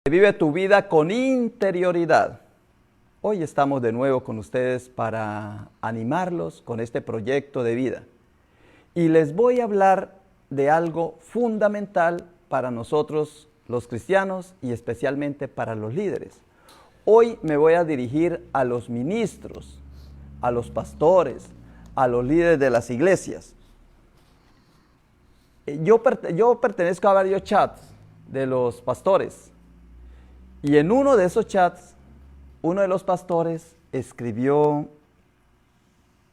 Vive tu vida con interioridad. Hoy estamos de nuevo con ustedes para animarlos con este proyecto de vida. Y les voy a hablar de algo fundamental para nosotros los cristianos y especialmente para los líderes. Hoy me voy a dirigir a los ministros, a los pastores, a los líderes de las iglesias. Yo pertenezco a varios chats de los pastores. Y en uno de esos chats, uno de los pastores escribió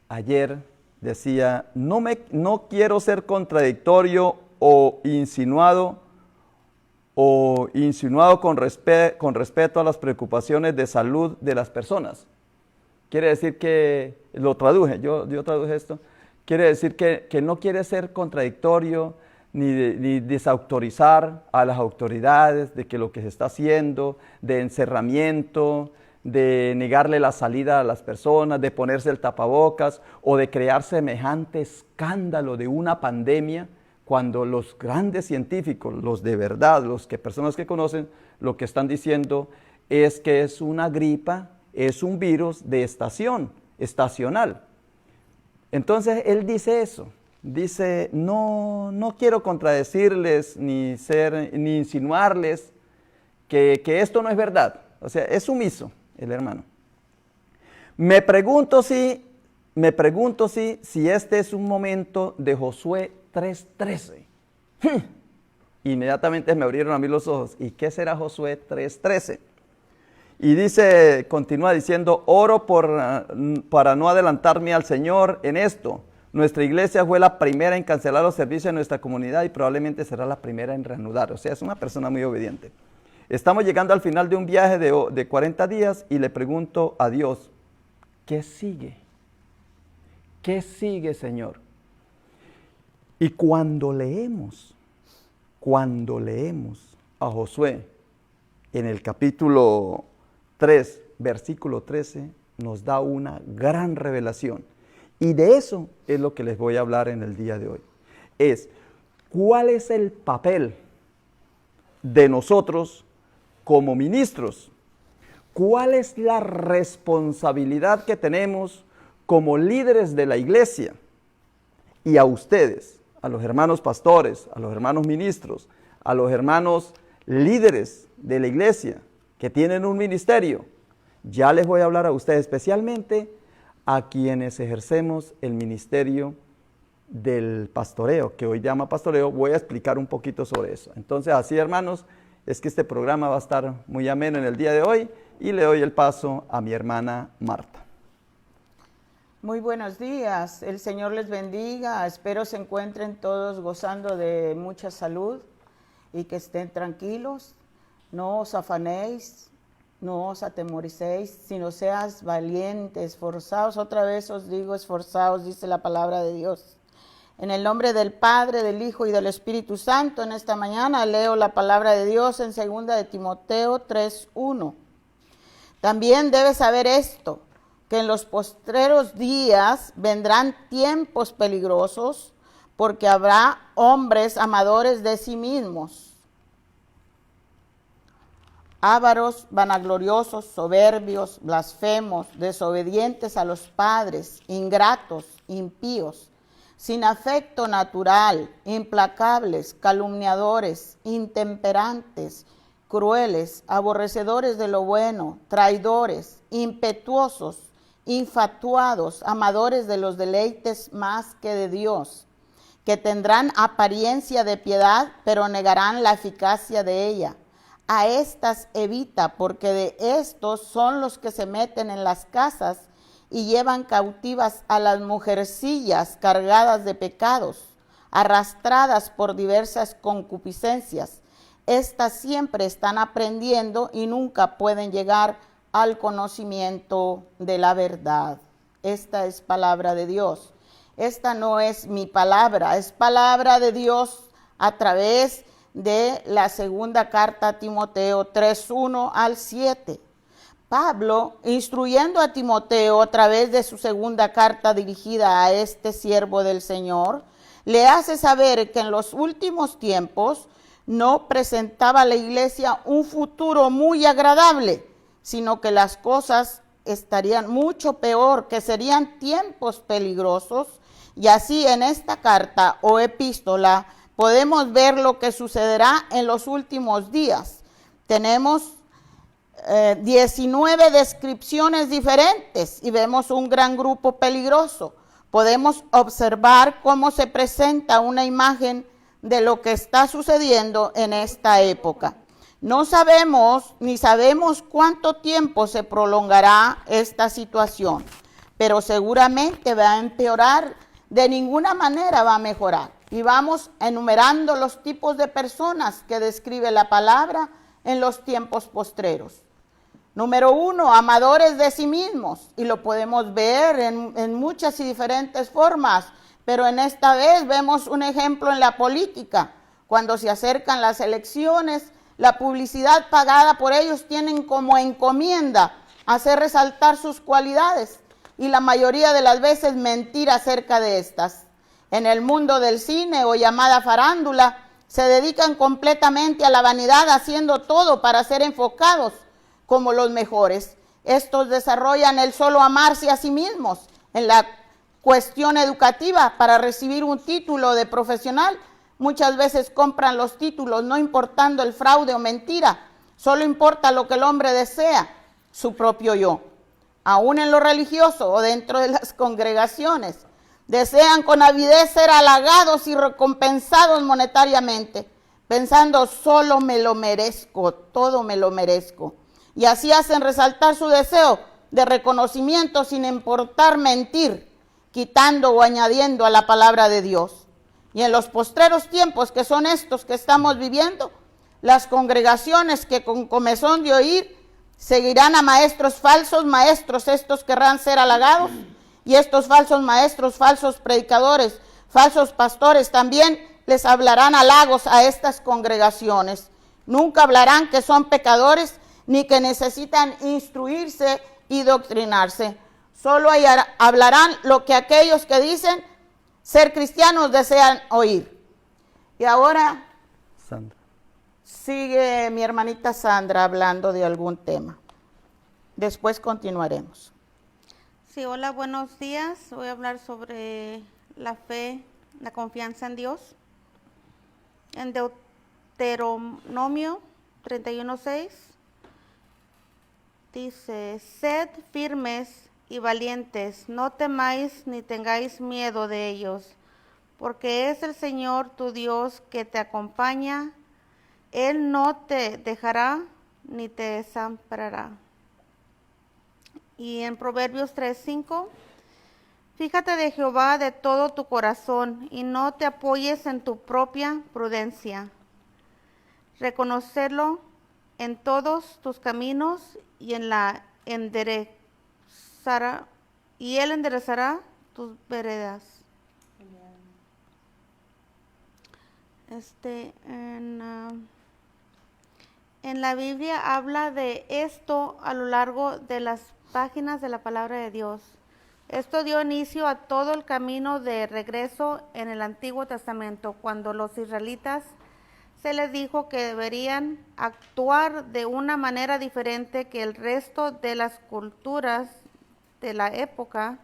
ayer, decía, no quiero ser contradictorio o insinuado con respeto a las preocupaciones de salud de las personas. Quiere decir que, lo traduje, yo traduje esto, quiere decir que no quiere ser contradictorio, ni desautorizar a las autoridades de que lo que se está haciendo, de encerramiento, de negarle la salida a las personas, de ponerse el tapabocas o de crear semejante escándalo de una pandemia, cuando los grandes científicos, los de verdad, personas que conocen, lo que están diciendo es que es una gripa, es un virus de estacional. Entonces él dice eso. Dice, no quiero contradecirles ni insinuarles que esto no es verdad. O sea, es sumiso el hermano. Me pregunto si este es un momento de Josué 3:13. Inmediatamente me abrieron a mí los ojos. ¿Y qué será Josué 3:13? Y dice, continúa diciendo, oro para no adelantarme al Señor en esto. Nuestra iglesia fue la primera en cancelar los servicios de nuestra comunidad y probablemente será la primera en reanudar. O sea, es una persona muy obediente. Estamos llegando al final de un viaje de 40 días y le pregunto a Dios, ¿qué sigue? ¿Qué sigue, Señor? Y cuando leemos a Josué en el capítulo 3, versículo 13, nos da una gran revelación. Y de eso es lo que les voy a hablar en el día de hoy. ¿Cuál es el papel de nosotros como ministros? ¿Cuál es la responsabilidad que tenemos como líderes de la iglesia? Y a ustedes, a los hermanos pastores, a los hermanos ministros, a los hermanos líderes de la iglesia que tienen un ministerio, ya les voy a hablar a ustedes especialmente a quienes ejercemos el ministerio del pastoreo, que hoy llama pastoreo. Voy a explicar un poquito sobre eso. Entonces, así, hermanos, es que este programa va a estar muy ameno en el día de hoy y le doy el paso a mi hermana Marta. Muy buenos días, el Señor les bendiga, espero se encuentren todos gozando de mucha salud y que estén tranquilos, no os afanéis, no os atemoricéis, sino seas valientes, esforzados. Otra vez os digo, esforzados, dice la palabra de Dios. En el nombre del Padre, del Hijo y del Espíritu Santo, en esta mañana leo la palabra de Dios en 2 de Timoteo 3:1. También debes saber esto, que en los postreros días vendrán tiempos peligrosos, porque habrá hombres amadores de sí mismos, ávaros, vanagloriosos, soberbios, blasfemos, desobedientes a los padres, ingratos, impíos, sin afecto natural, implacables, calumniadores, intemperantes, crueles, aborrecedores de lo bueno, traidores, impetuosos, infatuados, amadores de los deleites más que de Dios, que tendrán apariencia de piedad, pero negarán la eficacia de ella. A estas evita, porque de estos son los que se meten en las casas y llevan cautivas a las mujercillas cargadas de pecados, arrastradas por diversas concupiscencias. Estas siempre están aprendiendo y nunca pueden llegar al conocimiento de la verdad. Esta es palabra de Dios. Esta no es mi palabra, es palabra de Dios a través de la segunda carta a Timoteo 3:1 al 7. Pablo, instruyendo a Timoteo a través de su segunda carta dirigida a este siervo del Señor, le hace saber que en los últimos tiempos no presentaba a la iglesia un futuro muy agradable, sino que las cosas estarían mucho peor, que serían tiempos peligrosos. Y así en esta carta o epístola podemos ver lo que sucederá en los últimos días. Tenemos 19 descripciones diferentes y vemos un gran grupo peligroso. Podemos observar cómo se presenta una imagen de lo que está sucediendo en esta época. No sabemos ni sabemos cuánto tiempo se prolongará esta situación, pero seguramente va a empeorar, de ninguna manera va a mejorar. Y vamos enumerando los tipos de personas que describe la palabra en los tiempos postreros. Número 1, amadores de sí mismos, y lo podemos ver en muchas y diferentes formas, pero en esta vez vemos un ejemplo en la política. Cuando se acercan las elecciones, la publicidad pagada por ellos tienen como encomienda hacer resaltar sus cualidades y la mayoría de las veces mentir acerca de estas. En el mundo del cine o llamada farándula, se dedican completamente a la vanidad, haciendo todo para ser enfocados como los mejores. Estos desarrollan el solo amarse a sí mismos. En la cuestión educativa, para recibir un título de profesional, muchas veces compran los títulos, no importando el fraude o mentira. Solo importa lo que el hombre desea, su propio yo. Aún en lo religioso o dentro de las congregaciones, desean con avidez ser halagados y recompensados monetariamente, pensando solo me lo merezco, todo me lo merezco. Y así hacen resaltar su deseo de reconocimiento sin importar mentir, quitando o añadiendo a la palabra de Dios. Y en los postreros tiempos, que son estos que estamos viviendo, las congregaciones que con comezón de oír seguirán a maestros falsos, maestros estos querrán ser halagados, y estos falsos maestros, falsos predicadores, falsos pastores también les hablarán halagos a estas congregaciones. Nunca hablarán que son pecadores, ni que necesitan instruirse y doctrinarse. Solo hablarán lo que aquellos que dicen ser cristianos desean oír. Y ahora Sandra. Sigue mi hermanita Sandra hablando de algún tema. Después continuaremos. Sí, hola, buenos días. Voy a hablar sobre la fe, la confianza en Dios. En Deuteronomio 31:6 dice: sed firmes y valientes, no temáis ni tengáis miedo de ellos, porque es el Señor tu Dios que te acompaña. Él no te dejará ni te desamparará. Y en Proverbios 3:5, fíjate de Jehová de todo tu corazón y no te apoyes en tu propia prudencia. Reconocerlo en todos tus caminos y él enderezará tus veredas. En la Biblia habla de esto a lo largo de las páginas de la palabra de Dios. Esto dio inicio a todo el camino de regreso en el Antiguo Testamento, cuando los israelitas se les dijo que deberían actuar de una manera diferente que el resto de las culturas de la época.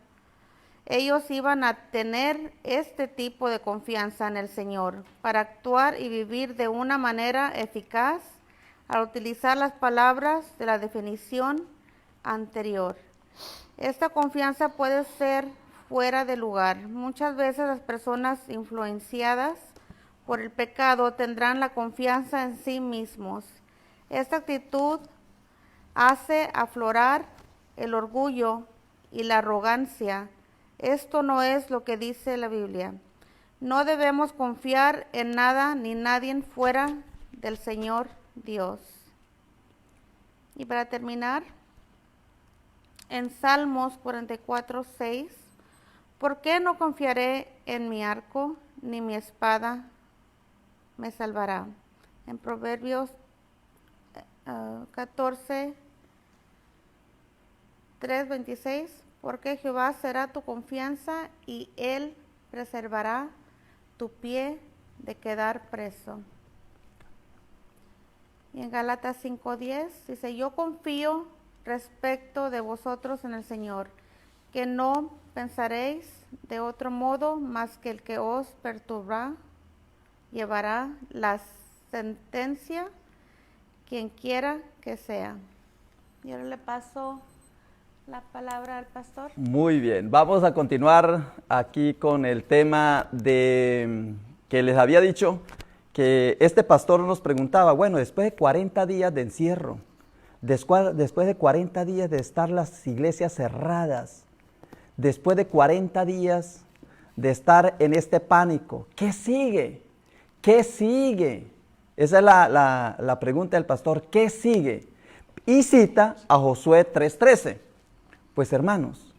Ellos iban a tener este tipo de confianza en el Señor para actuar y vivir de una manera eficaz al utilizar las palabras de la definición anterior. Esta confianza puede ser fuera de lugar. Muchas veces las personas influenciadas por el pecado tendrán la confianza en sí mismos. Esta actitud hace aflorar el orgullo y la arrogancia. Esto no es lo que dice la Biblia. No debemos confiar en nada ni nadie fuera del Señor Dios. Y para terminar, en Salmos 44:6, ¿por qué no confiaré en mi arco, ni mi espada me salvará? En Proverbios 14:3-26, porque Jehová será tu confianza y él preservará tu pie de quedar preso. Y en Gálatas 5:10 dice, yo confío respecto de vosotros en el Señor, que no pensaréis de otro modo más que el que os perturba llevará la sentencia, quien quiera que sea. Y ahora le paso la palabra al pastor. Muy bien, vamos a continuar aquí con el tema de que les había dicho que este pastor nos preguntaba, bueno, después de 40 días de encierro, después de 40 días de estar las iglesias cerradas, después de 40 días de estar en este pánico, ¿qué sigue? ¿Qué sigue? Esa es la pregunta del pastor, ¿qué sigue? Y cita a Josué 3:13. Pues hermanos,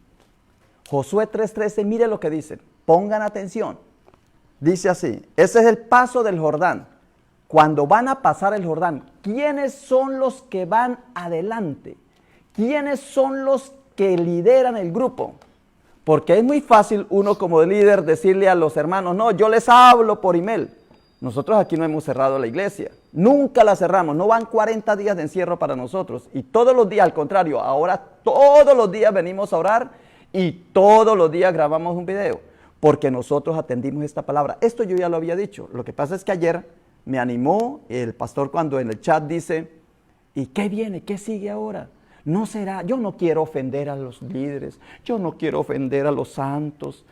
Josué 3:13, mire lo que dice, pongan atención. Dice así, ese es el paso del Jordán. Cuando van a pasar el Jordán, ¿quiénes son los que van adelante? ¿Quiénes son los que lideran el grupo? Porque es muy fácil uno como líder decirle a los hermanos, no, yo les hablo por email. Nosotros aquí no hemos cerrado la iglesia, nunca la cerramos, no van 40 días de encierro para nosotros. Y todos los días, al contrario, ahora todos los días venimos a orar y todos los días grabamos un video, porque nosotros atendimos esta palabra. Esto yo ya lo había dicho, lo que pasa es que ayer me animó el pastor cuando en el chat dice, ¿y qué viene? ¿Qué sigue ahora? No será, yo no quiero ofender a los líderes, yo no quiero ofender a los santos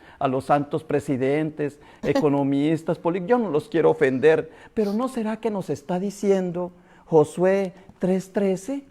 presidentes, economistas, políticos, yo no los quiero ofender, pero ¿no será que nos está diciendo Josué 3:13?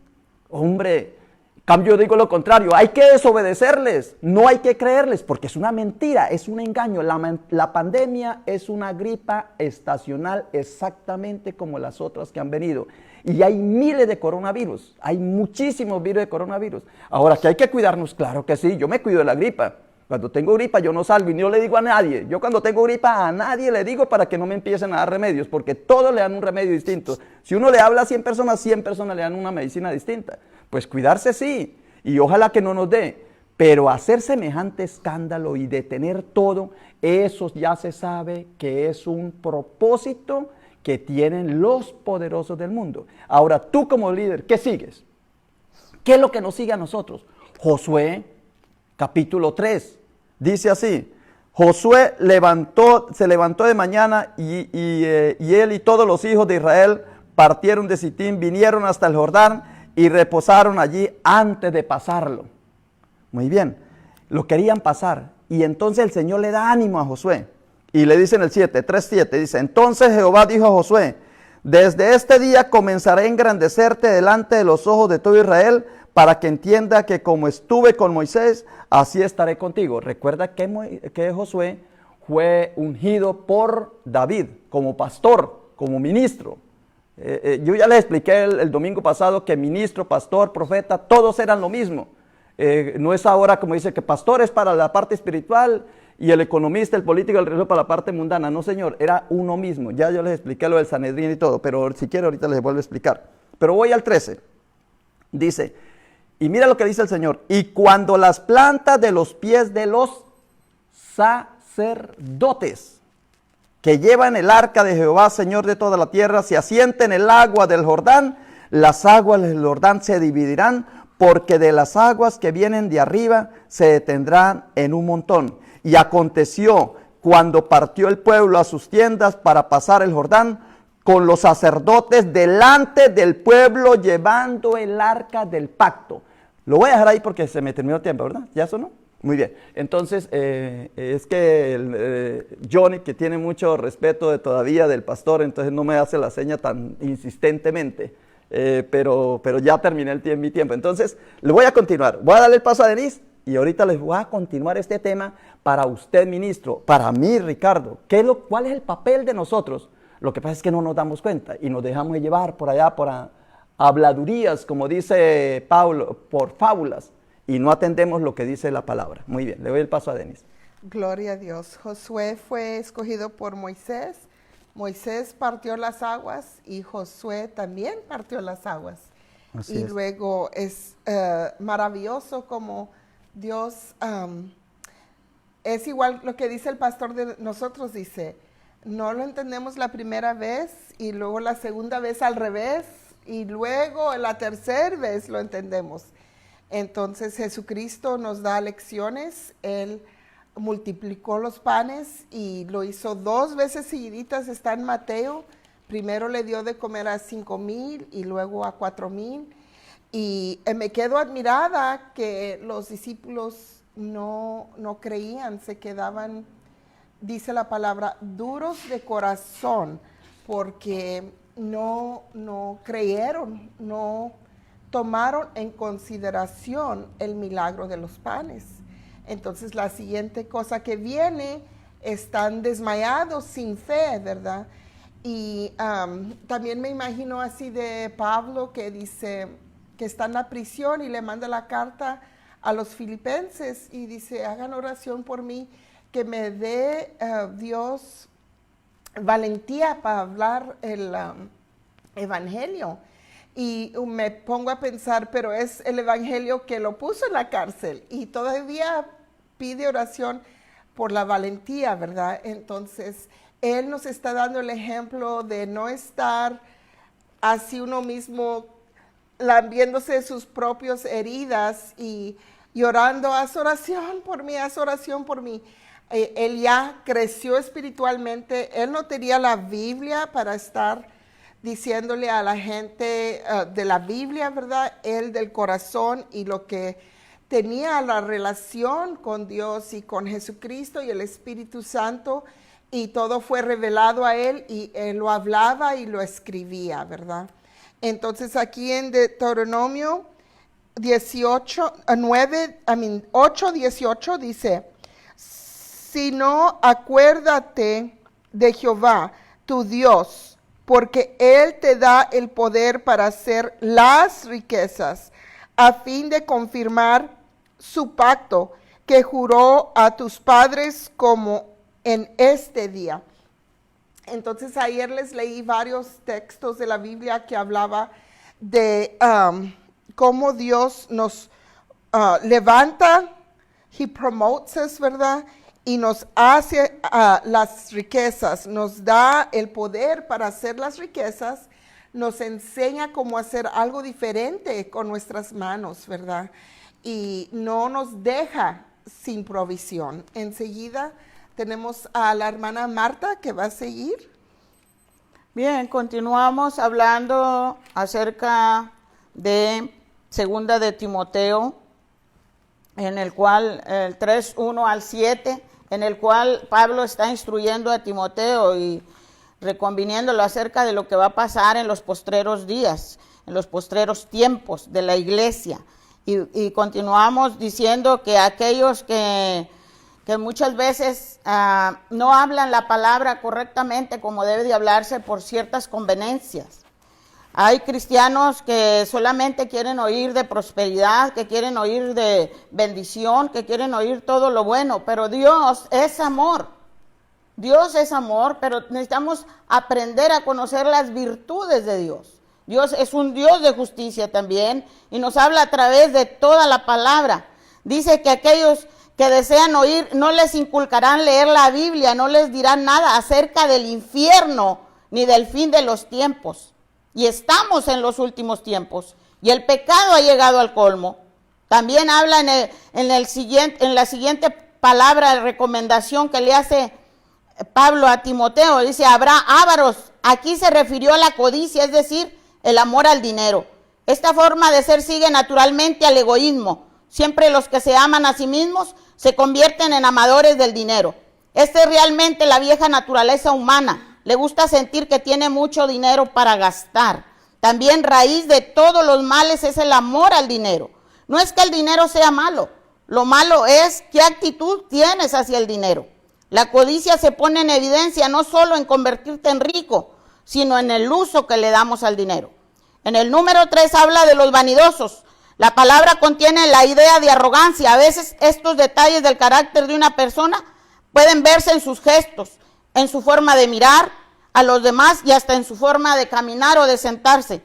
Hombre, cambio digo lo contrario, hay que desobedecerles, no hay que creerles, porque es una mentira, es un engaño. La pandemia es una gripa estacional exactamente como las otras que han venido. Y hay miles de coronavirus, hay muchísimos virus de coronavirus. Ahora, ¿que hay que cuidarnos? Claro que sí, yo me cuido de la gripa. Cuando tengo gripa yo no salgo y no le digo a nadie. Yo cuando tengo gripa a nadie le digo para que no me empiecen a dar remedios, porque todos le dan un remedio distinto. Si uno le habla a 100 personas le dan una medicina distinta. Pues cuidarse sí, y ojalá que no nos dé. Pero hacer semejante escándalo y detener todo, eso ya se sabe que es un propósito que tienen los poderosos del mundo. Ahora, tú como líder, ¿qué sigues? ¿Qué es lo que nos sigue a nosotros? Josué, capítulo 3, dice así, Josué se levantó de mañana y él y todos los hijos de Israel partieron de Sitín, vinieron hasta el Jordán y reposaron allí antes de pasarlo. Muy bien, lo querían pasar y entonces el Señor le da ánimo a Josué y le dice en el 3:7, dice, entonces Jehová dijo a Josué, desde este día comenzaré a engrandecerte delante de los ojos de todo Israel, para que entienda que como estuve con Moisés, así estaré contigo. Recuerda que Josué fue ungido por David como pastor, como ministro. Yo ya les expliqué el domingo pasado que ministro, pastor, profeta, todos eran lo mismo. No es ahora como dice que pastor es para la parte espiritual y el economista, el político, el religioso para la parte mundana. No, señor, era uno mismo. Ya yo les expliqué lo del Sanedrín y todo, pero si quiero ahorita les vuelvo a explicar. Pero voy al 13. Dice, y mira lo que dice el Señor, y cuando las plantas de los pies de los sacerdotes que llevan el arca de Jehová, Señor de toda la tierra, se asienten en el agua del Jordán, las aguas del Jordán se dividirán, porque de las aguas que vienen de arriba se detendrán en un montón. Y aconteció cuando partió el pueblo a sus tiendas para pasar el Jordán, con los sacerdotes delante del pueblo llevando el arca del pacto. Lo voy a dejar ahí porque se me terminó el tiempo, ¿verdad? ¿Ya sonó? Muy bien. Entonces, es que Johnny, que tiene mucho respeto todavía del pastor, entonces no me hace la seña tan insistentemente, pero ya terminé mi tiempo. Entonces, le voy a continuar. Voy a darle el paso a Denise y ahorita les voy a continuar este tema para usted, ministro, para mí, Ricardo. ¿Cuál es el papel de nosotros? Lo que pasa es que no nos damos cuenta y nos dejamos de llevar por allá, por habladurías, como dice Pablo, por fábulas, y no atendemos lo que dice la palabra. Muy bien, le doy el paso a Denis. Gloria a Dios. Josué fue escogido por Moisés. Moisés partió las aguas y Josué también partió las aguas. Así es. Luego es maravilloso como Dios, es igual lo que dice el pastor de nosotros, dice, no lo entendemos la primera vez y luego la segunda vez al revés y luego la tercera vez lo entendemos. Entonces Jesucristo nos da lecciones. Él multiplicó los panes y lo hizo 2 veces seguiditas, está en Mateo. Primero le dio de comer a 5,000 y luego a 4,000. Y me quedo admirada que los discípulos no creían, se quedaban, dice la palabra, duros de corazón, porque no creyeron, no tomaron en consideración el milagro de los panes. Entonces la siguiente cosa que viene, están desmayados sin fe, ¿verdad? Y también me imagino así de Pablo, que dice que está en la prisión y le manda la carta a los filipenses y dice, hagan oración por mí, que me dé Dios valentía para hablar el evangelio. Y me pongo a pensar, pero es el evangelio que lo puso en la cárcel y todavía pide oración por la valentía, ¿verdad? Entonces, Él nos está dando el ejemplo de no estar así uno mismo lambiéndose sus propias heridas y llorando, haz oración por mí, haz oración por mí. Él ya creció espiritualmente, él no tenía la Biblia para estar diciéndole a la gente de la Biblia, ¿verdad? Él del corazón, y lo que tenía la relación con Dios y con Jesucristo y el Espíritu Santo, y todo fue revelado a él y él lo hablaba y lo escribía, ¿verdad? Entonces aquí en Deuteronomio 8:18 dice, si no, acuérdate de Jehová, tu Dios, porque Él te da el poder para hacer las riquezas, a fin de confirmar su pacto que juró a tus padres como en este día. Entonces ayer les leí varios textos de la Biblia que hablaba de cómo Dios nos levanta, He promotes us, ¿verdad? Y nos hace las riquezas, nos da el poder para hacer las riquezas, nos enseña cómo hacer algo diferente con nuestras manos, ¿verdad? Y no nos deja sin provisión. Enseguida tenemos a la hermana Marta que va a seguir. Bien, continuamos hablando acerca de 2 de Timoteo, en el cual el 3:1 al 7, en el cual Pablo está instruyendo a Timoteo y reconviniéndolo acerca de lo que va a pasar en los postreros días, en los postreros tiempos de la iglesia. Y continuamos diciendo que aquellos que muchas veces no hablan la palabra correctamente como debe de hablarse por ciertas conveniencias. Hay cristianos que solamente quieren oír de prosperidad, que quieren oír de bendición, que quieren oír todo lo bueno, pero Dios es amor. Dios es amor, pero necesitamos aprender a conocer las virtudes de Dios. Dios es un Dios de justicia también y nos habla a través de toda la palabra. Dice que aquellos que desean oír no les inculcarán leer la Biblia, no les dirán nada acerca del infierno ni del fin de los tiempos. Y estamos en los últimos tiempos y el pecado ha llegado al colmo. También habla en la siguiente palabra de recomendación que le hace Pablo a Timoteo. Dice, habrá ávaros. Aquí se refirió a la codicia, es decir, el amor al dinero. Esta forma de ser sigue naturalmente al egoísmo. Siempre los que se aman a sí mismos se convierten en amadores del dinero. Esta es realmente la vieja naturaleza humana. Le gusta sentir que tiene mucho dinero para gastar. También raíz de todos los males es el amor al dinero. No es que el dinero sea malo. Lo malo es qué actitud tienes hacia el dinero. La codicia se pone en evidencia no solo en convertirte en rico, sino en el uso que le damos al dinero. En el número 3 habla de los vanidosos. La palabra contiene la idea de arrogancia. A veces estos detalles del carácter de una persona pueden verse en sus gestos, en su forma de mirar a los demás y hasta en su forma de caminar o de sentarse.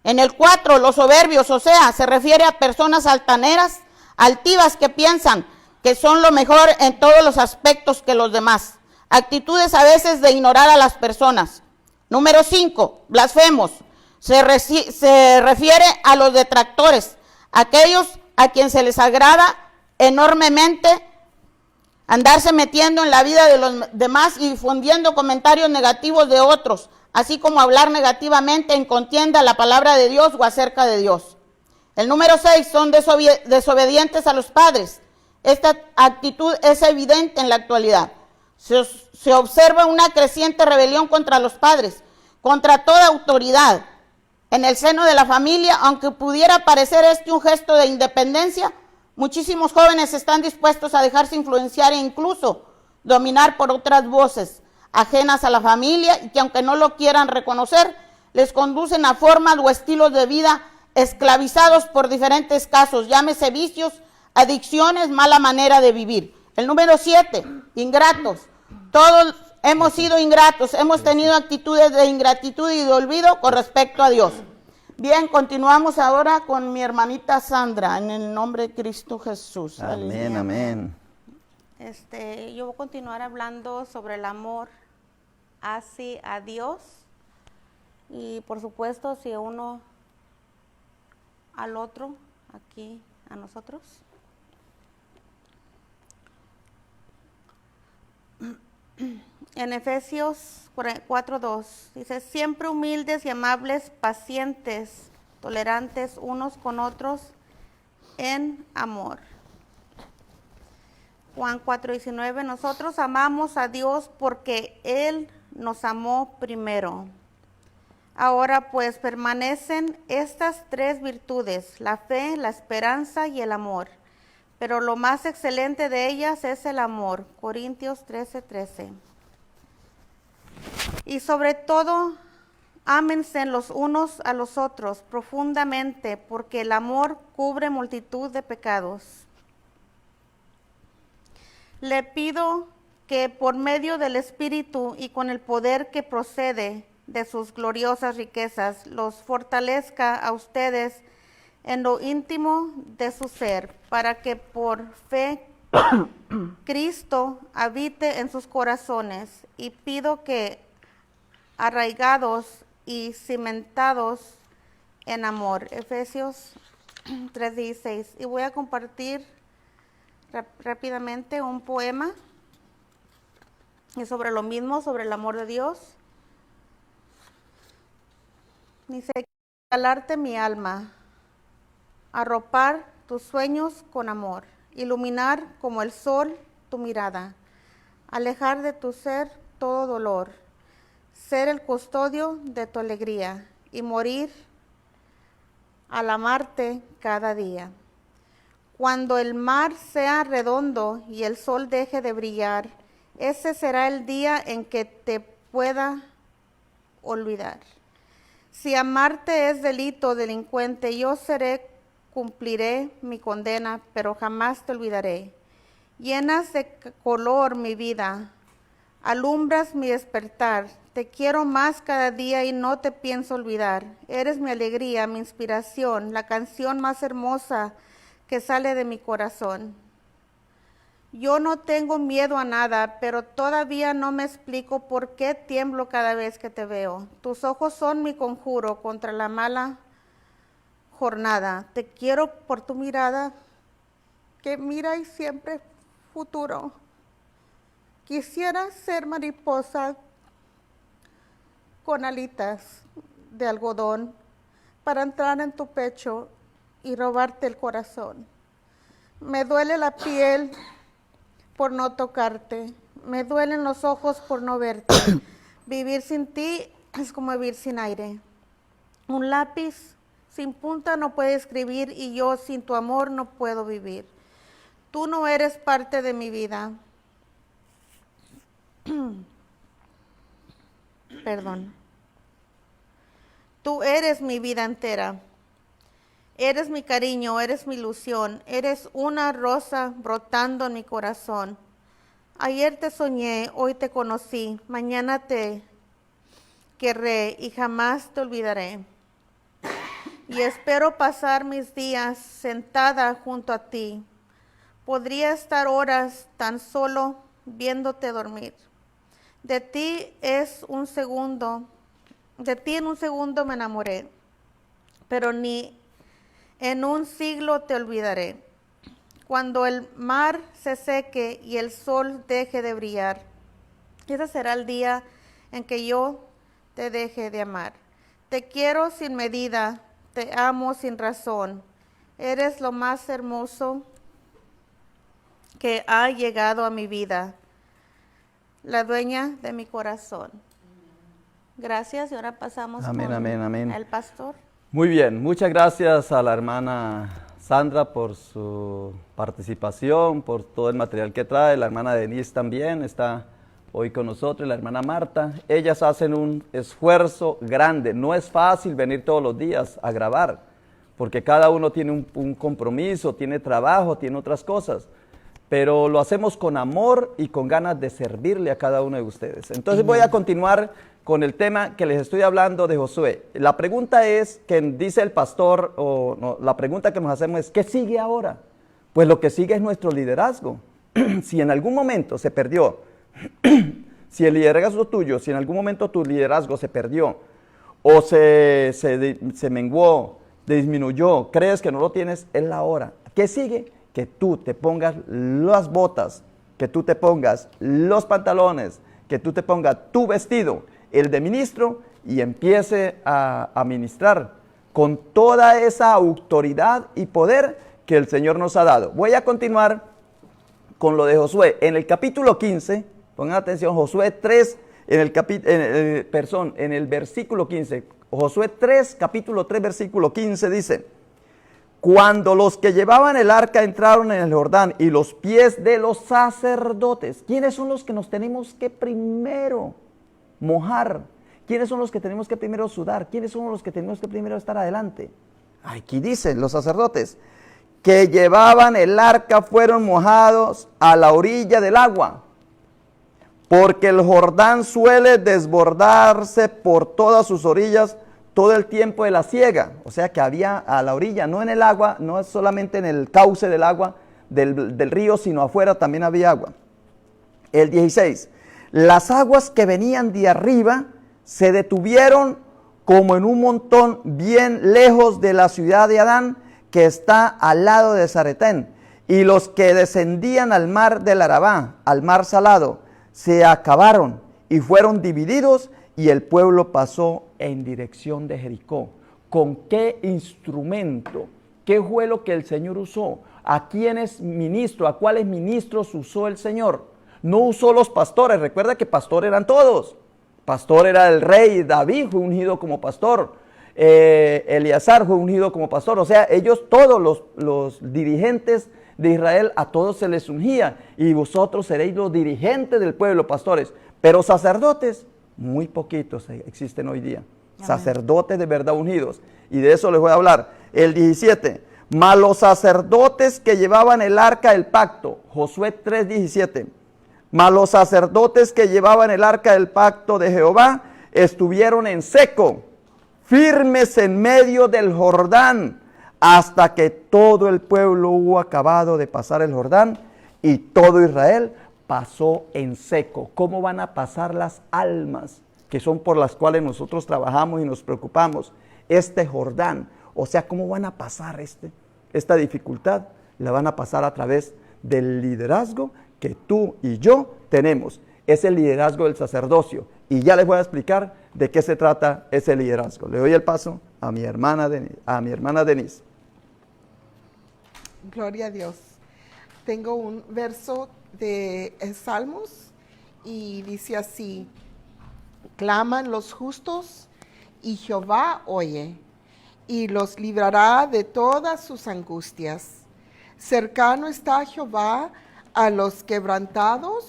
En el 4, los soberbios, o sea, se refiere a personas altaneras, altivas que piensan que son lo mejor en todos los aspectos que los demás. Actitudes a veces de ignorar a las personas. Número 5, blasfemos. Se refiere a los detractores, aquellos a quienes se les agrada enormemente andarse metiendo en la vida de los demás y difundiendo comentarios negativos de otros, así como hablar negativamente en contienda a la palabra de Dios o acerca de Dios. El número 6, son desobedientes a los padres. Esta actitud es evidente en la actualidad. Se observa una creciente rebelión contra los padres, contra toda autoridad. En el seno de la familia, aunque pudiera parecer un gesto de independencia, muchísimos jóvenes están dispuestos a dejarse influenciar e incluso dominar por otras voces ajenas a la familia y que, aunque no lo quieran reconocer, les conducen a formas o estilos de vida esclavizados por diferentes casos, llámese vicios, adicciones, mala manera de vivir. El número 7, ingratos. Todos hemos sido ingratos, hemos tenido actitudes de ingratitud y de olvido con respecto a Dios. Bien, continuamos ahora con mi hermanita Sandra, en el nombre de Cristo Jesús. Amén, amén. Yo voy a continuar hablando sobre el amor hacia Dios y por supuesto si uno al otro, aquí a nosotros. En Efesios 4:2 dice, siempre humildes y amables, pacientes, tolerantes unos con otros en amor. Juan 4:19, nosotros amamos a Dios porque Él nos amó primero. Ahora pues permanecen estas tres virtudes, la fe, la esperanza y el amor. Pero lo más excelente de ellas es el amor. Corintios 13:13. Y sobre todo, ámense los unos a los otros profundamente, porque el amor cubre multitud de pecados. Le pido que por medio del Espíritu y con el poder que procede de sus gloriosas riquezas, los fortalezca a ustedes en lo íntimo de su ser, para que por fe Cristo habite en sus corazones, y pido que arraigados y cimentados en amor. Efesios 3:16. Y voy a compartir rápidamente un poema y sobre lo mismo, sobre el amor de Dios. Dice, regalarte mi alma, arropar tus sueños con amor, iluminar como el sol tu mirada, alejar de tu ser todo dolor, ser el custodio de tu alegría y morir al amarte cada día. Cuando el mar sea redondo y el sol deje de brillar, ese será el día en que te pueda olvidar. Si amarte es delito, delincuente, yo cumpliré mi condena, pero jamás te olvidaré. Llenas de color mi vida, alumbras mi despertar. Te quiero más cada día y no te pienso olvidar. Eres mi alegría, mi inspiración, la canción más hermosa que sale de mi corazón. Yo no tengo miedo a nada, pero todavía no me explico por qué tiemblo cada vez que te veo. Tus ojos son mi conjuro contra la mala jornada. Te quiero por tu mirada, que mira y siempre futuro. Quisiera ser mariposa con alitas de algodón para entrar en tu pecho y robarte el corazón. Me duele la piel por no tocarte, me duelen los ojos por no verte. Vivir sin ti es como vivir sin aire. Un lápiz sin punta no puede escribir y yo sin tu amor no puedo vivir. Tú no eres parte de mi vida. Perdón. Tú eres mi vida entera. Eres mi cariño, eres mi ilusión, eres una rosa brotando en mi corazón. Ayer te soñé, hoy te conocí, mañana te querré y jamás te olvidaré. Y espero pasar mis días sentada junto a ti. Podría estar horas tan solo viéndote dormir. De ti es un segundo De ti en un segundo me enamoré, pero ni en un siglo te olvidaré. Cuando el mar se seque y el sol deje de brillar, ese será el día en que yo te deje de amar. Te quiero sin medida, te amo sin razón. Eres lo más hermoso que ha llegado a mi vida, la dueña de mi corazón. Gracias, y ahora pasamos Amén, con amén, amén. el pastor. Muy bien, muchas gracias a la hermana Sandra por su participación, por todo el material que trae. La hermana Denise también está hoy con nosotros, la hermana Marta. Ellas hacen un esfuerzo grande. No es fácil venir todos los días a grabar, porque cada uno tiene un compromiso, tiene trabajo, tiene otras cosas. Pero lo hacemos con amor y con ganas de servirle a cada uno de ustedes. Entonces voy a continuar con el tema que les estoy hablando de Josué. La pregunta es, que dice el pastor, o no, la pregunta que nos hacemos es, ¿qué sigue ahora? Pues lo que sigue es nuestro liderazgo. Si en algún momento se perdió, si el liderazgo tuyo, si en algún momento tu liderazgo se perdió, o se menguó, disminuyó, crees que no lo tienes, es la hora. ¿Qué sigue? Que tú te pongas las botas, que tú te pongas los pantalones, que tú te pongas tu vestido, el de ministro, y empiece a ministrar con toda esa autoridad y poder que el Señor nos ha dado. Voy a continuar con lo de Josué. En el capítulo 15, pongan atención, Josué 3, en el versículo 15, Josué 3, capítulo 3, versículo 15 dice: cuando los que llevaban el arca entraron en el Jordán y los pies de los sacerdotes, ¿quiénes son los que nos tenemos que primero mojar? ¿Quiénes son los que tenemos que primero sudar? ¿Quiénes son los que tenemos que primero estar adelante? Aquí dicen los sacerdotes que llevaban el arca fueron mojados a la orilla del agua, porque el Jordán suele desbordarse por todas sus orillas todo el tiempo de la siega. O sea que había a la orilla, no en el agua, no es solamente en el cauce del agua del río, sino afuera también había agua. El 16, las aguas que venían de arriba se detuvieron como en un montón bien lejos de la ciudad de Adán, que está al lado de Zaretén, y los que descendían al mar del Arabá, al mar salado, se acabaron y fueron divididos, y el pueblo pasó en dirección de Jericó. ¿Con qué instrumento? ¿Qué fue lo que el Señor usó? ¿A quiénes ministros, a cuáles ministros usó el Señor? No usó los pastores. Recuerda que pastor eran todos. Pastor era el rey David, fue ungido como pastor. Eleazar fue ungido como pastor. O sea, ellos, todos los dirigentes de Israel, a todos se les ungía. Y vosotros seréis los dirigentes del pueblo, pastores. Pero sacerdotes, muy poquitos existen hoy día. Amén. Sacerdotes de verdad ungidos. Y de eso les voy a hablar. El 17. Mas los sacerdotes que llevaban el arca del pacto. Josué 3:17. Mas los sacerdotes que llevaban el arca del pacto de Jehová estuvieron en seco, firmes en medio del Jordán, hasta que todo el pueblo hubo acabado de pasar el Jordán, y todo Israel pasó en seco. ¿Cómo van a pasar las almas que son por las cuales nosotros trabajamos y nos preocupamos? Este Jordán, o sea, ¿cómo van a pasar esta dificultad? La van a pasar a través del liderazgo que tú y yo tenemos. Es el liderazgo del sacerdocio. Y ya les voy a explicar de qué se trata ese liderazgo. Le doy el paso a mi hermana Denise. Gloria a Dios. Tengo un verso de Salmos y dice así: claman los justos y Jehová oye y los librará de todas sus angustias. Cercano está Jehová a los quebrantados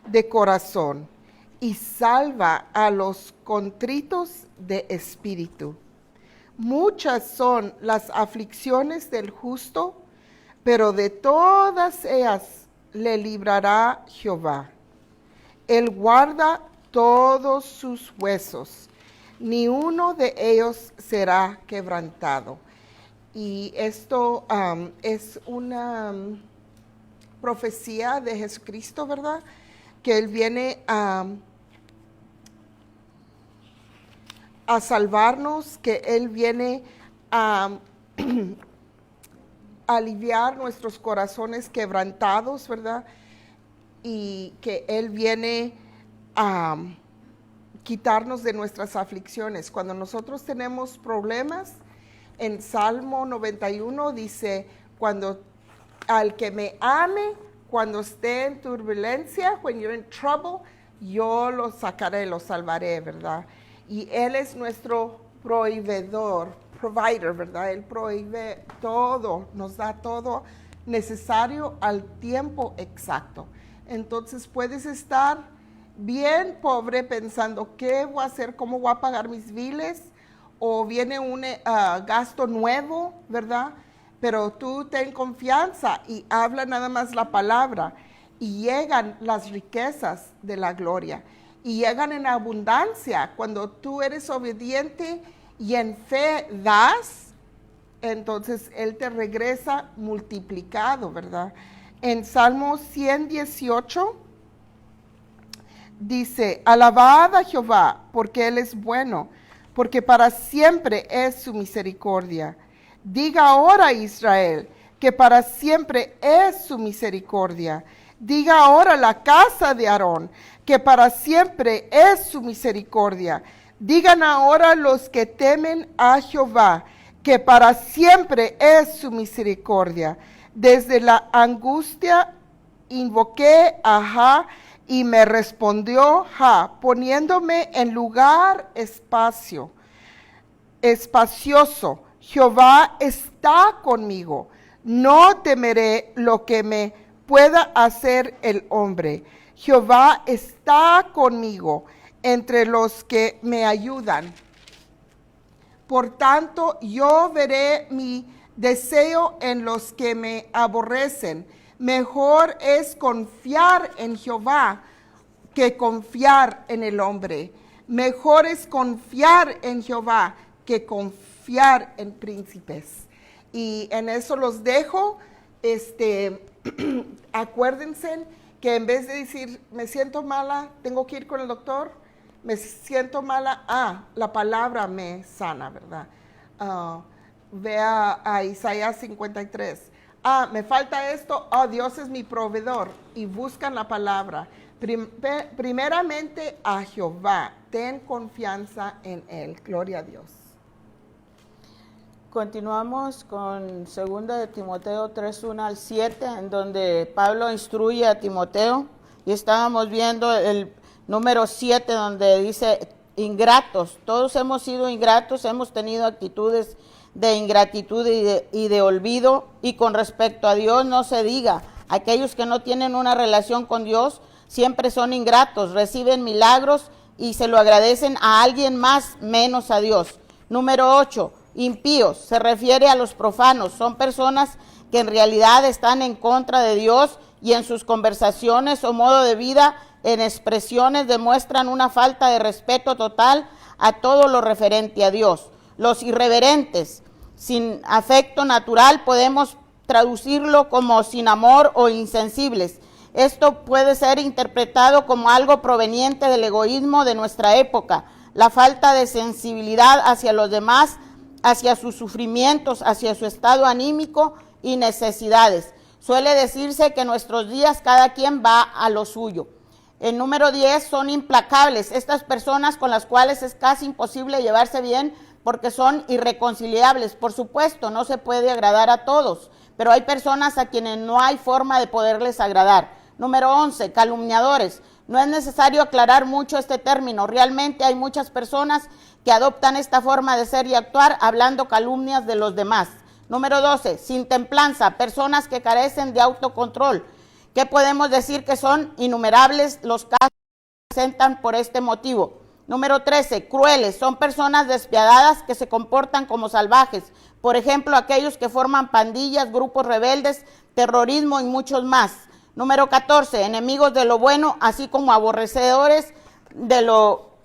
de corazón y salva a los contritos de espíritu. Muchas son las aflicciones del justo, pero de todas ellas le librará Jehová. Él guarda todos sus huesos, ni uno de ellos será quebrantado. Y esto es una profecía de Jesucristo, ¿verdad? Que Él viene a salvarnos, que Él viene a aliviar nuestros corazones quebrantados, ¿verdad? Y que Él viene a quitarnos de nuestras aflicciones. Cuando nosotros tenemos problemas, en Salmo 91 dice, cuando al que me ame, cuando esté en turbulencia, when you're in trouble, yo lo sacaré, lo salvaré, ¿verdad? Y Él es nuestro proveedor, provider, ¿verdad? Él provee todo, nos da todo necesario al tiempo exacto. Entonces puedes estar bien pobre pensando, ¿qué voy a hacer? ¿Cómo voy a pagar mis biles? O viene un gasto nuevo, ¿verdad? Pero tú ten confianza y habla nada más la palabra y llegan las riquezas de la gloria y llegan en abundancia. Cuando tú eres obediente y en fe das, entonces Él te regresa multiplicado, ¿verdad? En Salmo 118 dice, alabad a Jehová porque Él es bueno, porque para siempre es su misericordia. Diga ahora Israel que para siempre es su misericordia. Diga ahora la casa de Aarón que para siempre es su misericordia. Digan ahora los que temen a Jehová que para siempre es su misericordia. Desde la angustia invoqué a Jah y me respondió Jah, poniéndome en lugar espacioso. Jehová está conmigo, no temeré lo que me pueda hacer el hombre. Jehová está conmigo entre los que me ayudan. Por tanto, yo veré mi deseo en los que me aborrecen. Mejor es confiar en Jehová que confiar en el hombre. Mejor es confiar en Jehová que confiar en príncipes. Y en eso los dejo. Acuérdense que en vez de decir, me siento mala, tengo que ir con el doctor, me siento mala, la palabra me sana, ¿verdad? Vea a Isaías 53. Me falta esto, Dios es mi proveedor. Y buscan la palabra. Primeramente a Jehová, ten confianza en Él. Gloria a Dios. Continuamos con 2 de Timoteo 3:1 al 7, en donde Pablo instruye a Timoteo, y estábamos viendo el número 7, donde dice ingratos. Todos hemos sido ingratos, hemos tenido actitudes de ingratitud y de olvido, y con respecto a Dios no se diga. Aquellos que no tienen una relación con Dios siempre son ingratos, reciben milagros y se lo agradecen a alguien más menos a Dios. Número 8, impíos, se refiere a los profanos, son personas que en realidad están en contra de Dios y en sus conversaciones o modo de vida, en expresiones, demuestran una falta de respeto total a todo lo referente a Dios. Los irreverentes, sin afecto natural, podemos traducirlo como sin amor o insensibles. Esto puede ser interpretado como algo proveniente del egoísmo de nuestra época, la falta de sensibilidad hacia los demás, hacia sus sufrimientos, hacia su estado anímico y necesidades. Suele decirse que en nuestros días cada quien va a lo suyo. El número 10 son implacables, estas personas con las cuales es casi imposible llevarse bien porque son irreconciliables. Por supuesto, no se puede agradar a todos, pero hay personas a quienes no hay forma de poderles agradar. Número 11, calumniadores. No es necesario aclarar mucho este término. Realmente hay muchas personas que adoptan esta forma de ser y actuar hablando calumnias de los demás. Número 12, sin templanza, personas que carecen de autocontrol. ¿Qué podemos decir? Que son innumerables los casos que se presentan por este motivo. Número 13, crueles, son personas despiadadas que se comportan como salvajes. Por ejemplo, aquellos que forman pandillas, grupos rebeldes, terrorismo y muchos más. Número 14, enemigos de lo bueno, así como aborrecedores de lo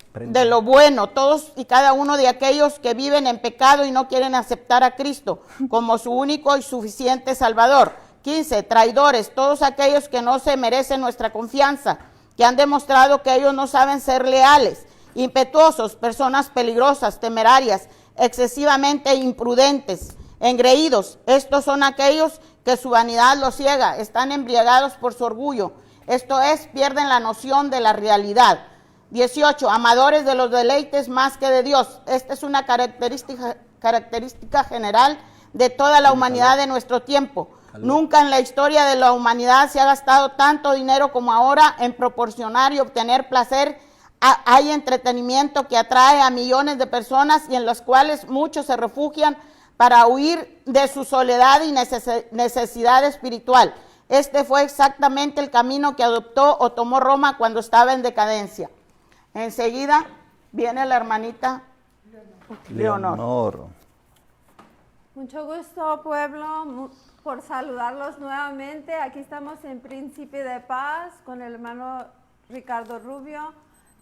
bueno, todos y cada uno de aquellos que viven en pecado y no quieren aceptar a Cristo como su único y suficiente Salvador. 15, traidores, todos aquellos que no se merecen nuestra confianza, que han demostrado que ellos no saben ser leales. impetuosos, personas peligrosas, temerarias, excesivamente imprudentes, engreídos. Estos son aquellos que su vanidad los ciega, están embriagados por su orgullo. Esto es, pierden la noción de la realidad. 18. Amadores de los deleites más que de Dios. Esta es una característica general de toda la humanidad de nuestro tiempo. Nunca en la historia de la humanidad se ha gastado tanto dinero como ahora en proporcionar y obtener placer. Hay entretenimiento que atrae a millones de personas y en los cuales muchos se refugian para huir de su soledad y necesidad espiritual. Este fue exactamente el camino que adoptó o tomó Roma cuando estaba en decadencia. Enseguida viene la hermanita Leonor. Mucho gusto, pueblo, por saludarlos nuevamente. Aquí estamos en Príncipe de Paz con el hermano Ricardo Rubio,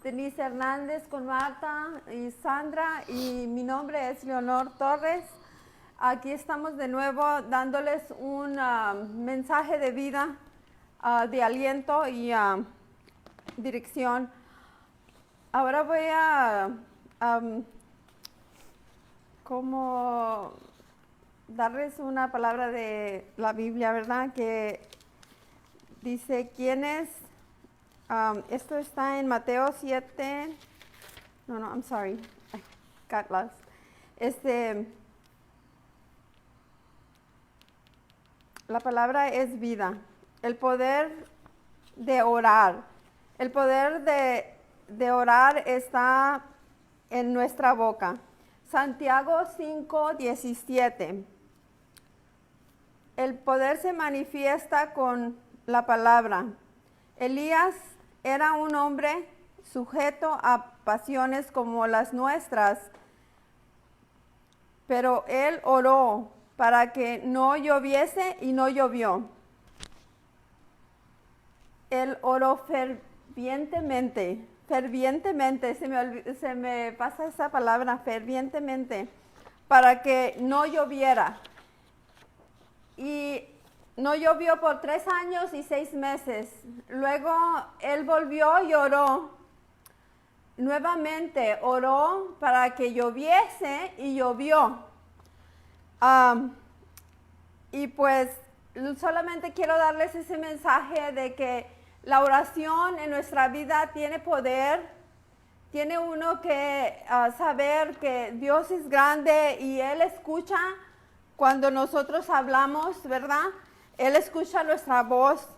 Denise Hernández con Marta y Sandra, y mi nombre es Leonor Torres. Aquí estamos de nuevo dándoles un mensaje de vida, de aliento y dirección. Ahora voy a como darles una palabra de la Biblia, ¿verdad? Que dice, ¿quién es? Esto está en Mateo 7. No, I'm sorry. I got lost. La palabra es vida. El poder de orar. El poder de orar está en nuestra boca. Santiago 5:17. El poder se manifiesta con la palabra. Elías era un hombre sujeto a pasiones como las nuestras, pero él oró para que no lloviese y no llovió. Él oró fervientemente, se me pasa esa palabra, fervientemente, para que no lloviera. Y no llovió por 3 años y 6 meses. Luego él volvió y oró. Nuevamente oró para que lloviese y llovió. Y pues solamente quiero darles ese mensaje de que la oración en nuestra vida tiene poder. Tiene uno que saber que Dios es grande y Él escucha cuando nosotros hablamos, ¿verdad? Él escucha nuestra voz.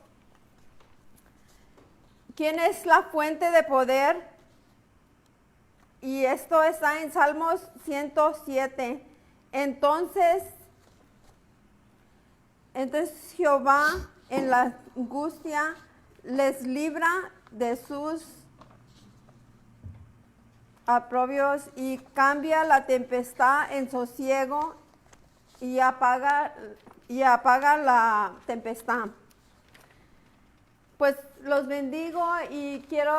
¿Quién es la fuente de poder? Y esto está en Salmos 107. Entonces Jehová en la angustia les libra de sus oprobios y cambia la tempestad en sosiego y apaga la tempestad. Pues los bendigo y quiero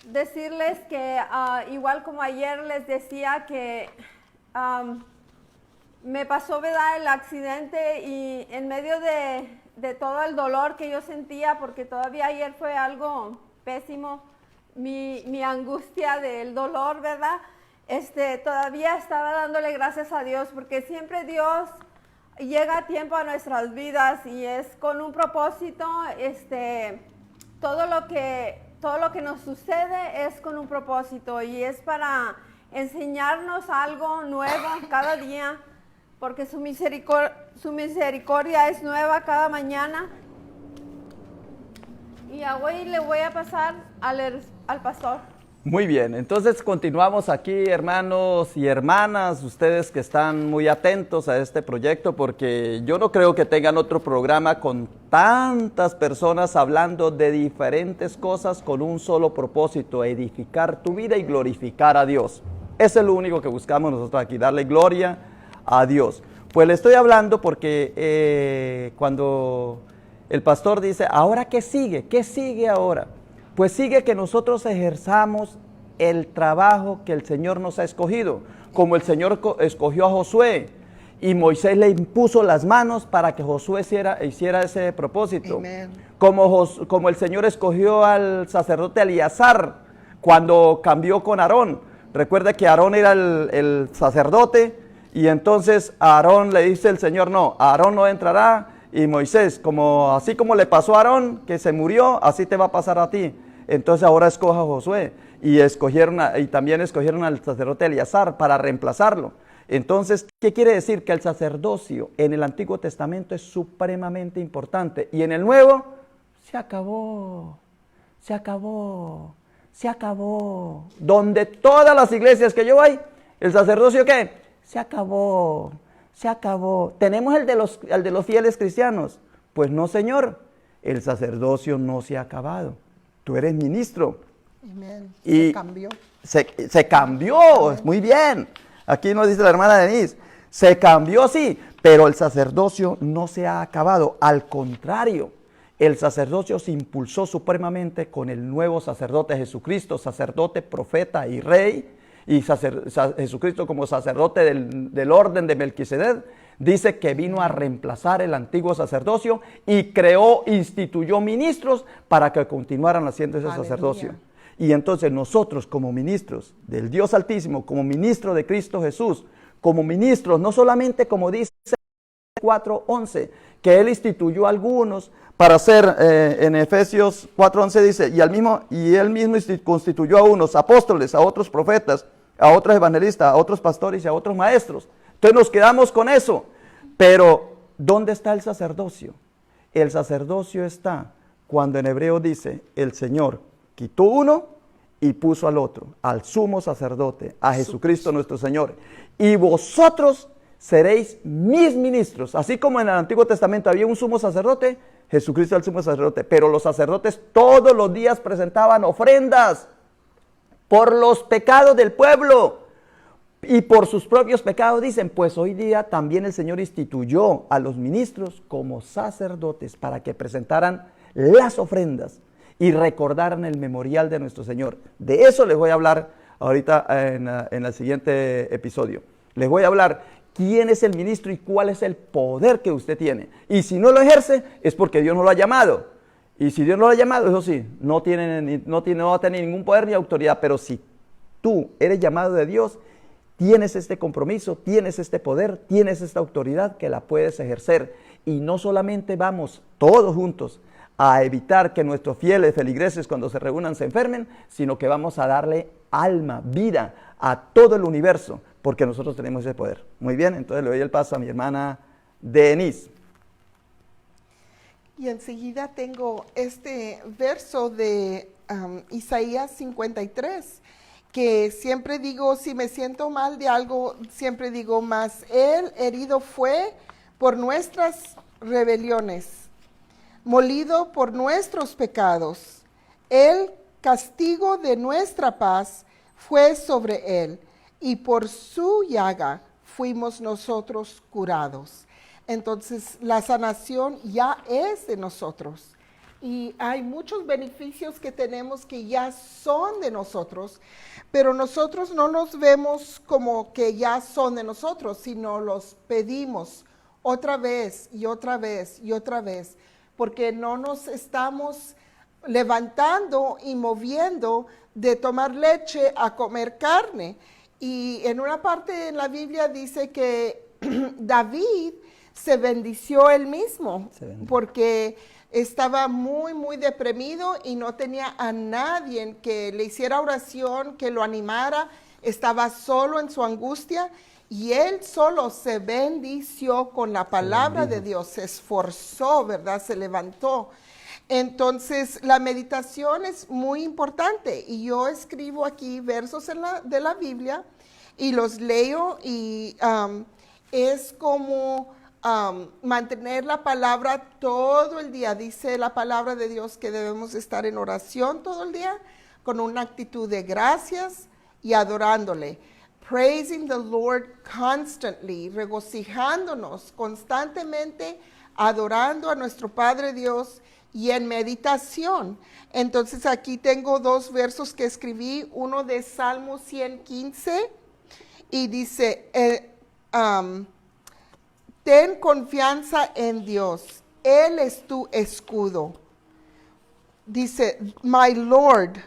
decirles que igual como ayer les decía que me pasó, ¿verdad?, el accidente, y en medio de todo el dolor que yo sentía, porque todavía ayer fue algo pésimo, mi angustia del dolor, ¿verdad? Todavía estaba dándole gracias a Dios, porque siempre Dios llega a tiempo a nuestras vidas y es con un propósito. Todo lo que nos sucede es con un propósito y es para enseñarnos algo nuevo cada día, porque su misericordia es nueva cada mañana. Y hoy le voy a pasar al pastor. Muy bien, entonces continuamos aquí, hermanos y hermanas, ustedes que están muy atentos a este proyecto, porque yo no creo que tengan otro programa con tantas personas hablando de diferentes cosas con un solo propósito: edificar tu vida y glorificar a Dios. Eso es lo único que buscamos nosotros aquí, darle gloria a Dios. Pues le estoy hablando porque cuando el pastor dice, ¿ahora qué sigue? ¿Qué sigue ahora? Pues sigue que nosotros ejerzamos el trabajo que el Señor nos ha escogido, como el Señor escogió a Josué y Moisés le impuso las manos para que Josué hiciera ese propósito. Como el Señor escogió al sacerdote Eleazar Cuando cambió con Aarón, recuerda que Aarón era el sacerdote y entonces a Aarón le dice el Señor, no, Aarón no entrará y Moisés, así como le pasó a Aarón, que se murió, así te va a pasar a ti. Entonces ahora escoja a Josué y también escogieron al sacerdote Eleazar para reemplazarlo. Entonces, ¿qué quiere decir? Que el sacerdocio en el Antiguo Testamento es supremamente importante y en el Nuevo se acabó. Donde todas las iglesias que yo voy, el sacerdocio ¿qué? Se acabó. ¿Tenemos el de los fieles cristianos? Pues no, Señor, el sacerdocio no se ha acabado. Tú eres ministro. Amén. Y Se cambió. Se cambió, muy bien. Aquí nos dice la hermana Denise, se cambió sí, pero el sacerdocio no se ha acabado. Al contrario, el sacerdocio se impulsó supremamente con el nuevo sacerdote Jesucristo, sacerdote, profeta y rey, y Jesucristo como sacerdote del orden de Melquisedec, dice que vino a reemplazar el antiguo sacerdocio y instituyó ministros para que continuaran haciendo ese Aleluya. Sacerdocio. Y entonces nosotros como ministros del Dios Altísimo, como ministro de Cristo Jesús, como ministros, no solamente como dice 4:11, que Él instituyó a algunos para ser, en Efesios 4:11 dice, y Él mismo constituyó a unos apóstoles, a otros profetas, a otros evangelistas, a otros pastores y a otros maestros. Entonces nos quedamos con eso. Pero, ¿dónde está el sacerdocio? El sacerdocio está cuando en hebreo dice, el Señor quitó uno y puso al otro, al sumo sacerdote, a Jesucristo nuestro Señor. Y vosotros seréis mis ministros. Así como en el Antiguo Testamento había un sumo sacerdote, Jesucristo es el sumo sacerdote. Pero los sacerdotes todos los días presentaban ofrendas por los pecados del pueblo. Y por sus propios pecados dicen, pues hoy día también el Señor instituyó a los ministros como sacerdotes para que presentaran las ofrendas y recordaran el memorial de nuestro Señor. De eso les voy a hablar ahorita en el siguiente episodio. Les voy a hablar quién es el ministro y cuál es el poder que usted tiene. Y si no lo ejerce, es porque Dios no lo ha llamado. Y si Dios no lo ha llamado, eso sí, no va a tener ningún poder ni autoridad. Pero si tú eres llamado de Dios, tienes este compromiso, tienes este poder, tienes esta autoridad que la puedes ejercer. Y no solamente vamos todos juntos a evitar que nuestros fieles feligreses cuando se reúnan se enfermen, sino que vamos a darle alma, vida a todo el universo, porque nosotros tenemos ese poder. Muy bien, entonces le doy el paso a mi hermana Denise. Y enseguida tengo este verso de Isaías 53, que siempre digo, si me siento mal de algo, siempre digo, mas Él herido fue por nuestras rebeliones, molido por nuestros pecados. El castigo de nuestra paz fue sobre Él, y por su llaga fuimos nosotros curados. Entonces, la sanación ya es de nosotros. Y hay muchos beneficios que tenemos que ya son de nosotros, pero nosotros no los vemos como que ya son de nosotros, sino los pedimos otra vez y otra vez y otra vez, porque no nos estamos levantando y moviendo de tomar leche a comer carne. Y en una parte en la Biblia dice que David se bendició él mismo, porque estaba muy, muy deprimido y no tenía a nadie que le hiciera oración, que lo animara. Estaba solo en su angustia y él solo se bendició con la palabra de Dios, se esforzó, ¿verdad? Se levantó. Entonces, la meditación es muy importante y yo escribo aquí versos de la Biblia y los leo y es como mantener la palabra todo el día. Dice la palabra de Dios que debemos estar en oración todo el día con una actitud de gracias y adorándole. Praising the Lord constantly, regocijándonos constantemente, adorando a nuestro Padre Dios y en meditación. Entonces aquí tengo dos versos que escribí, uno de Salmo 115 y dice, ten confianza en Dios, Él es tu escudo. Dice, my Lord,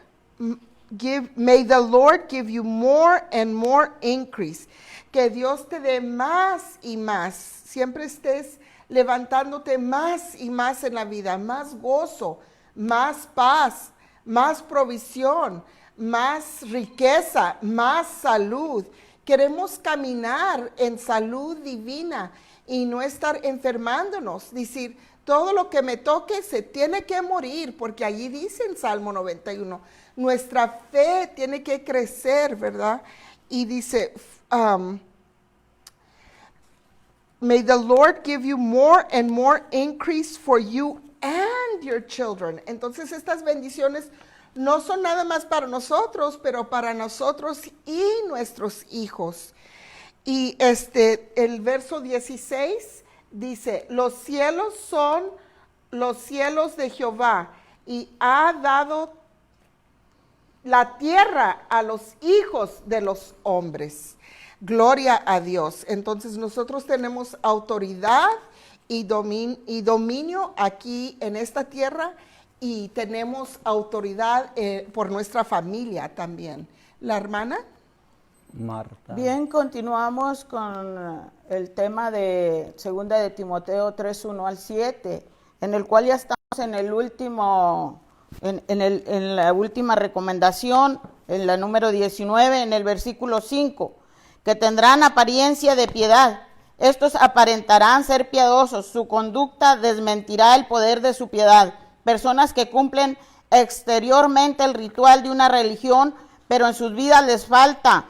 May the Lord give you more and more increase. Que Dios te dé más y más. Siempre estés levantándote más y más en la vida, más gozo, más paz, más provisión, más riqueza, más salud. Queremos caminar en salud divina y no estar enfermándonos. Decir, todo lo que me toque se tiene que morir, porque allí dice en Salmo 91, nuestra fe tiene que crecer, ¿verdad? Y dice, may the Lord give you more and more increase for you and your children. Entonces estas bendiciones no son nada más para nosotros, pero para nosotros y nuestros hijos. Y el verso 16 dice, los cielos son los cielos de Jehová y ha dado la tierra a los hijos de los hombres. Gloria a Dios. Entonces nosotros tenemos autoridad y dominio aquí en esta tierra, y tenemos autoridad por nuestra familia también. ¿La hermana? Marta. Bien, continuamos con el tema de 2 de Timoteo 3, 1 al 7, en el cual ya estamos en el último, en la última recomendación, en la número 19, en el versículo 5, que tendrán apariencia de piedad. Estos aparentarán ser piadosos, su conducta desmentirá el poder de su piedad. Personas que cumplen exteriormente el ritual de una religión, pero en sus vidas les falta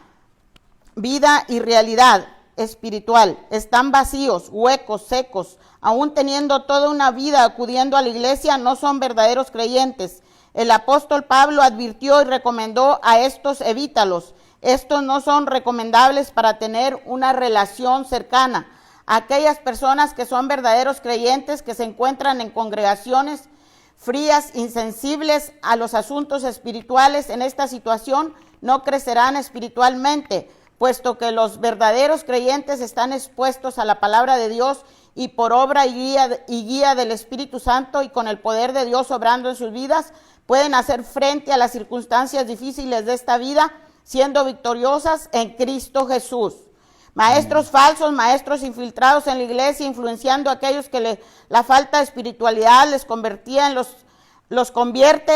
vida y realidad espiritual. Están vacíos, huecos, secos. Aún teniendo toda una vida acudiendo a la iglesia, no son verdaderos creyentes. El apóstol Pablo advirtió y recomendó a estos: evítalos. Estos no son recomendables para tener una relación cercana. Aquellas personas que son verdaderos creyentes, que se encuentran en congregaciones frías, insensibles a los asuntos espirituales, en esta situación no crecerán espiritualmente, puesto que los verdaderos creyentes están expuestos a la palabra de Dios, y por obra y guía del Espíritu Santo y con el poder de Dios obrando en sus vidas, pueden hacer frente a las circunstancias difíciles de esta vida, siendo victoriosas en Cristo Jesús. Maestros falsos, maestros infiltrados en la iglesia, influenciando a aquellos que la falta de espiritualidad les convertía en los convierte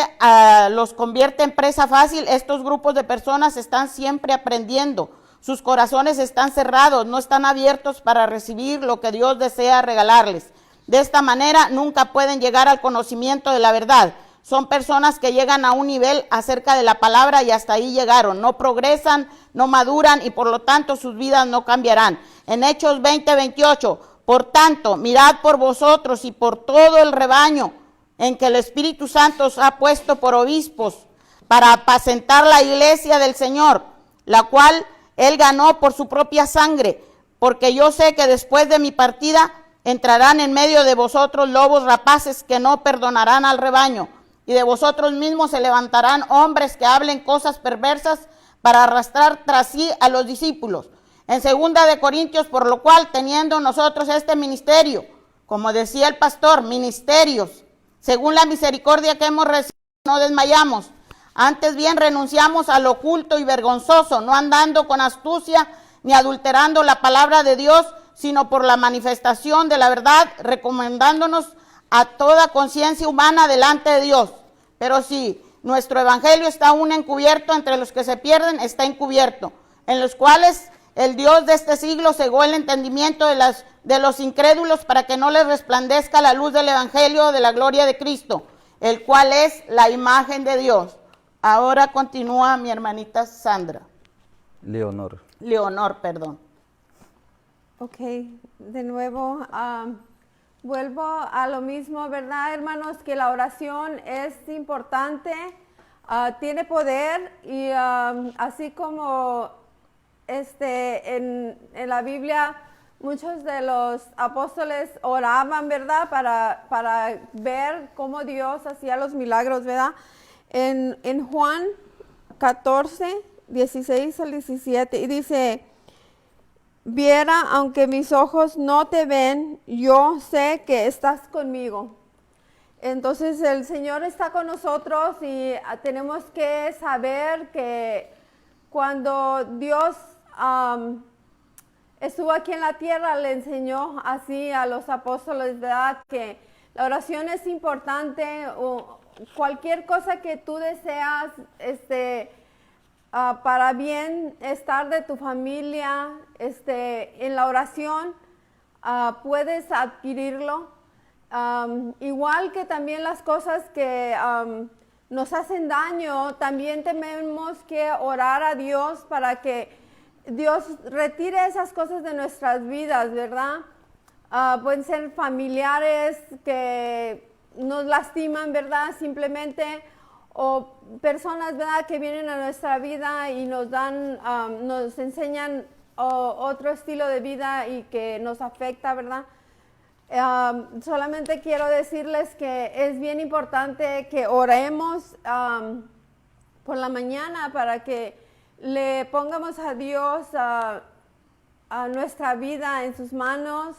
en presa fácil. Estos grupos de personas están siempre aprendiendo. Sus corazones están cerrados, no están abiertos para recibir lo que Dios desea regalarles. De esta manera nunca pueden llegar al conocimiento de la verdad. Son personas que llegan a un nivel acerca de la palabra y hasta ahí llegaron. No progresan, no maduran y por lo tanto sus vidas no cambiarán. En Hechos 20:28, por tanto, mirad por vosotros y por todo el rebaño en que el Espíritu Santo os ha puesto por obispos para apacentar la iglesia del Señor, la cual Él ganó por su propia sangre, porque yo sé que después de mi partida entrarán en medio de vosotros lobos rapaces que no perdonarán al rebaño. Y de vosotros mismos se levantarán hombres que hablen cosas perversas para arrastrar tras sí a los discípulos. En 2 de Corintios, por lo cual, teniendo nosotros este ministerio, como decía el pastor, ministerios, según la misericordia que hemos recibido, no desmayamos. Antes bien renunciamos a lo oculto y vergonzoso, no andando con astucia ni adulterando la palabra de Dios, sino por la manifestación de la verdad, recomendándonos a toda conciencia humana delante de Dios. Pero si nuestro evangelio está aún encubierto, entre los que se pierden está encubierto, en los cuales el Dios de este siglo cegó el entendimiento de los incrédulos, para que no les resplandezca la luz del evangelio de la gloria de Cristo, el cual es la imagen de Dios. Ahora continúa mi hermanita Sandra. Leonor, perdón. Ok, de nuevo, vuelvo a lo mismo, ¿verdad, hermanos? Que la oración es importante, tiene poder, y así como en la Biblia muchos de los apóstoles oraban, ¿verdad? Para ver cómo Dios hacía los milagros, ¿verdad? En Juan 14, 16 al 17, y dice: viera, aunque mis ojos no te ven, yo sé que estás conmigo. Entonces el Señor está con nosotros y tenemos que saber que cuando Dios estuvo aquí en la tierra, le enseñó así a los apóstoles, ¿verdad? Que la oración es importante, o cualquier cosa que tú deseas, para bienestar de tu familia, en la oración puedes adquirirlo. Igual que también las cosas que nos hacen daño, también tenemos que orar a Dios para que Dios retire esas cosas de nuestras vidas, ¿verdad? Pueden ser familiares que nos lastiman, ¿verdad? Simplemente, o personas, ¿verdad?, que vienen a nuestra vida y nos dan, nos enseñan otro estilo de vida y que nos afecta, ¿verdad? Solamente quiero decirles que es bien importante que oremos por la mañana para que le pongamos a Dios a nuestra vida en sus manos.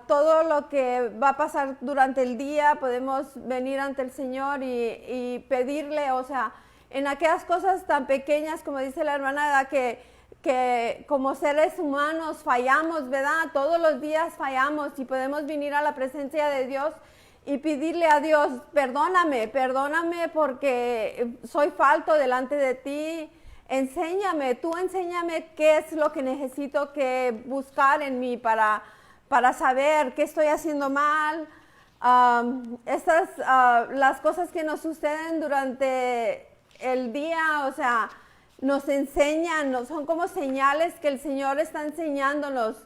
Todo lo que va a pasar durante el día podemos venir ante el Señor y pedirle, o sea, en aquellas cosas tan pequeñas, como dice la hermana, ¿verdad?, que como seres humanos fallamos, ¿verdad? Todos los días fallamos y podemos venir a la presencia de Dios y pedirle a Dios, perdóname porque soy falto delante de ti. Enséñame qué es lo que necesito que buscar en mí para saber qué estoy haciendo mal. Las cosas que nos suceden durante el día, o sea, nos enseñan, son como señales que el Señor está enseñándonos.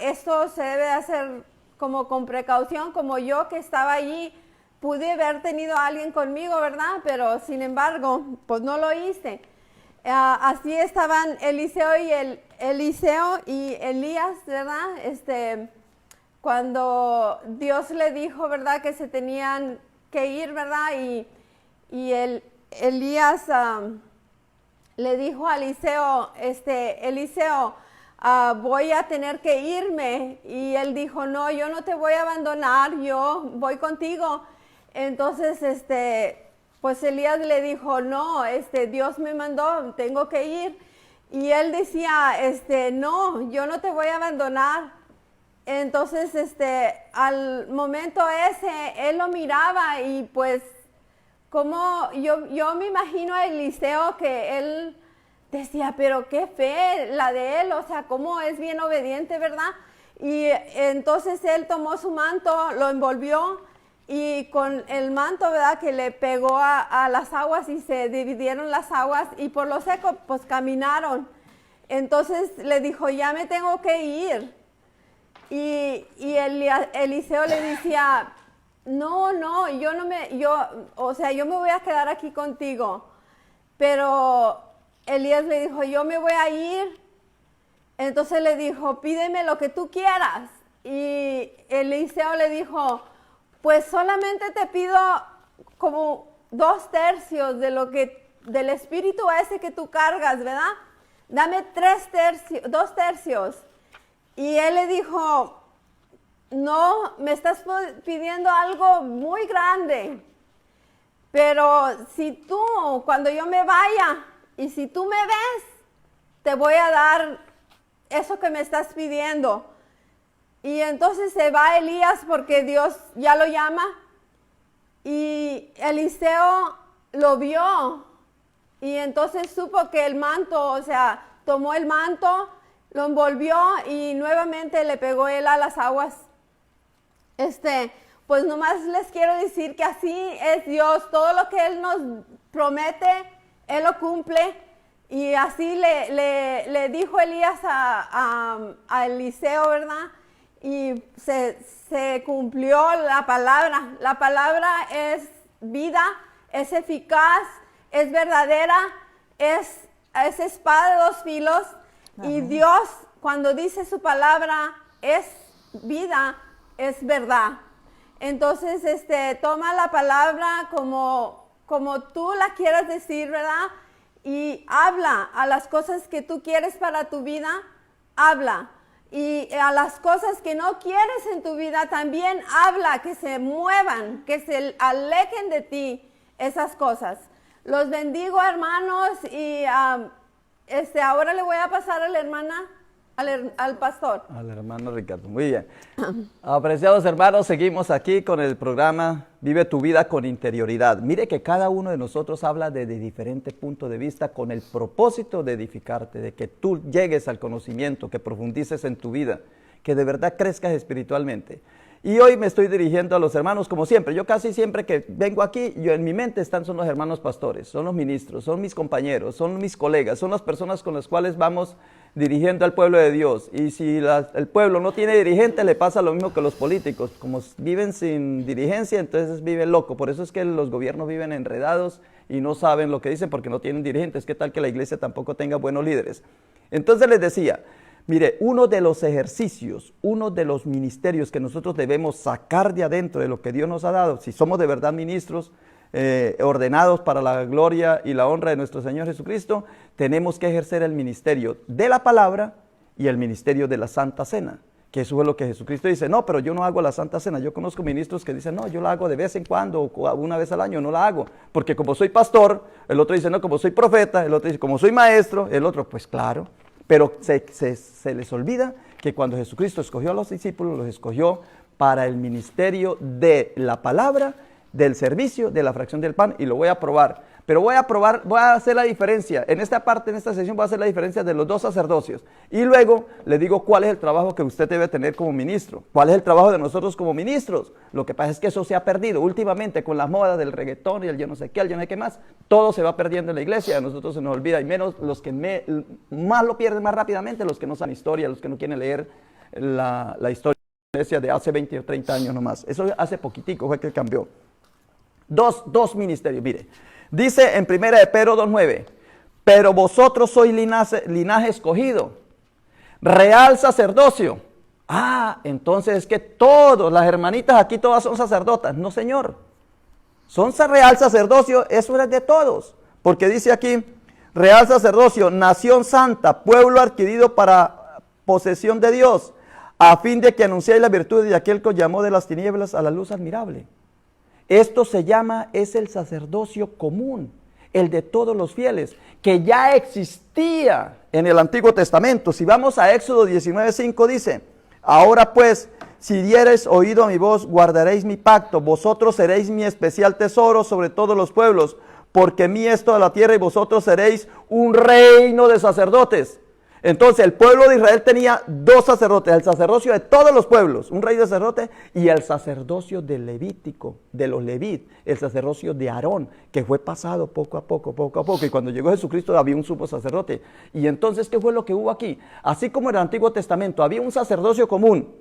Esto se debe hacer como con precaución, como yo que estaba allí, pude haber tenido a alguien conmigo, ¿verdad? Pero sin embargo, pues no lo hice. Así estaban Eliseo y Elías, ¿verdad? Cuando Dios le dijo, ¿verdad?, que se tenían que ir, ¿verdad? Y Elías le dijo a Eliseo, Eliseo, voy a tener que irme. Y él dijo, no, yo no te voy a abandonar, yo voy contigo. Entonces, pues Elías le dijo, no, Dios me mandó, tengo que ir. Y él decía, no, yo no te voy a abandonar. Entonces, al momento ese, él lo miraba y pues, como yo me imagino a Eliseo que él decía, pero qué fe la de él, o sea, cómo es bien obediente, ¿verdad? Y entonces él tomó su manto, lo envolvió y con el manto, ¿verdad?, que le pegó a las aguas y se dividieron las aguas y por lo seco, pues caminaron. Entonces le dijo, ya me tengo que ir. Y Eliseo le decía, no, yo me voy a quedar aquí contigo. Pero Elías le dijo, yo me voy a ir. Entonces le dijo, pídeme lo que tú quieras. Y Eliseo le dijo, pues solamente te pido como 2/3 de lo que, del espíritu ese que tú cargas, ¿verdad? Dame 2/3. Y él le dijo, no, me estás pidiendo algo muy grande, pero si tú, cuando yo me vaya, y si tú me ves, te voy a dar eso que me estás pidiendo. Y entonces se va Elías porque Dios ya lo llama, y Eliseo lo vio, y entonces supo que el manto, o sea, tomó el manto, lo envolvió y nuevamente le pegó él a las aguas. Pues nomás les quiero decir que así es Dios, todo lo que Él nos promete, Él lo cumple. Y así le dijo Elías a Eliseo, ¿verdad? Y se cumplió la palabra. La palabra es vida, es eficaz, es verdadera, es espada de 2 filos. Amén. Y Dios, cuando dice su palabra, es vida, es verdad. Entonces, toma la palabra como tú la quieras decir, ¿verdad? Y habla a las cosas que tú quieres para tu vida, habla. Y a las cosas que no quieres en tu vida también habla, que se muevan, que se alejen de ti esas cosas. Los bendigo, hermanos, y ahora le voy a pasar a la hermana, al pastor. Al hermano Ricardo, muy bien. Apreciados hermanos, seguimos aquí con el programa Vive tu vida con interioridad. Mire que cada uno de nosotros habla desde diferente punto de vista con el propósito de edificarte, de que tú llegues al conocimiento, que profundices en tu vida, que de verdad crezcas espiritualmente. Y hoy me estoy dirigiendo a los hermanos como siempre. Yo casi siempre que vengo aquí, en mi mente son los hermanos pastores, son los ministros, son mis compañeros, son mis colegas, son las personas con las cuales vamos dirigiendo al pueblo de Dios. Y si el pueblo no tiene dirigente, le pasa lo mismo que los políticos. Como viven sin dirigencia, entonces viven loco. Por eso es que los gobiernos viven enredados y no saben lo que dicen porque no tienen dirigentes. ¿Qué tal que la iglesia tampoco tenga buenos líderes? Entonces les decía, mire, uno de los ejercicios, uno de los ministerios que nosotros debemos sacar de adentro de lo que Dios nos ha dado, si somos de verdad ministros ordenados para la gloria y la honra de nuestro Señor Jesucristo, tenemos que ejercer el ministerio de la palabra y el ministerio de la Santa Cena, que eso es lo que Jesucristo dice. No, pero yo no hago la Santa Cena. Yo conozco ministros que dicen, no, yo la hago de vez en cuando, o una vez al año, no la hago, porque como soy pastor, el otro dice, no, como soy profeta, el otro dice, como soy maestro, el otro, pues claro. Pero se les olvida que cuando Jesucristo escogió a los discípulos, los escogió para el ministerio de la palabra, del servicio, de la fracción del pan, y lo voy a probar. Pero voy a hacer la diferencia. En esta parte, en esta sesión, voy a hacer la diferencia de los dos sacerdocios. Y luego le digo cuál es el trabajo que usted debe tener como ministro. Cuál es el trabajo de nosotros como ministros. Lo que pasa es que eso se ha perdido. Últimamente, con las modas del reggaetón y el yo no sé qué, el yo no sé qué más, todo se va perdiendo en la iglesia. A nosotros se nos olvida. Y menos los que más lo pierden más rápidamente, los que no saben historia, los que no quieren leer la historia de la iglesia de hace 20 o 30 años nomás. Eso hace poquitico fue que cambió. Dos ministerios, mire. Dice en 1 de Pedro 2:9, pero vosotros sois linaje escogido, real sacerdocio. Entonces es que todos, las hermanitas aquí todas son sacerdotas. No, señor. Son real sacerdocio, eso es de todos. Porque dice aquí, real sacerdocio, nación santa, pueblo adquirido para posesión de Dios, a fin de que anunciéis las virtudes de aquel que os llamó de las tinieblas a la luz admirable. Esto es el sacerdocio común, el de todos los fieles, que ya existía en el Antiguo Testamento. Si vamos a Éxodo 19:5 dice, ahora pues, si diereis oído a mi voz, guardaréis mi pacto, vosotros seréis mi especial tesoro sobre todos los pueblos, porque mía es toda la tierra y vosotros seréis un reino de sacerdotes. Entonces el pueblo de Israel tenía dos sacerdotes, el sacerdocio de todos los pueblos, un rey de sacerdote, y el sacerdocio de Levítico, de los Levit, el sacerdocio de Aarón, que fue pasado poco a poco, y cuando llegó Jesucristo había un sumo sacerdote. Y entonces, ¿qué fue lo que hubo aquí? Así como en el Antiguo Testamento había un sacerdocio común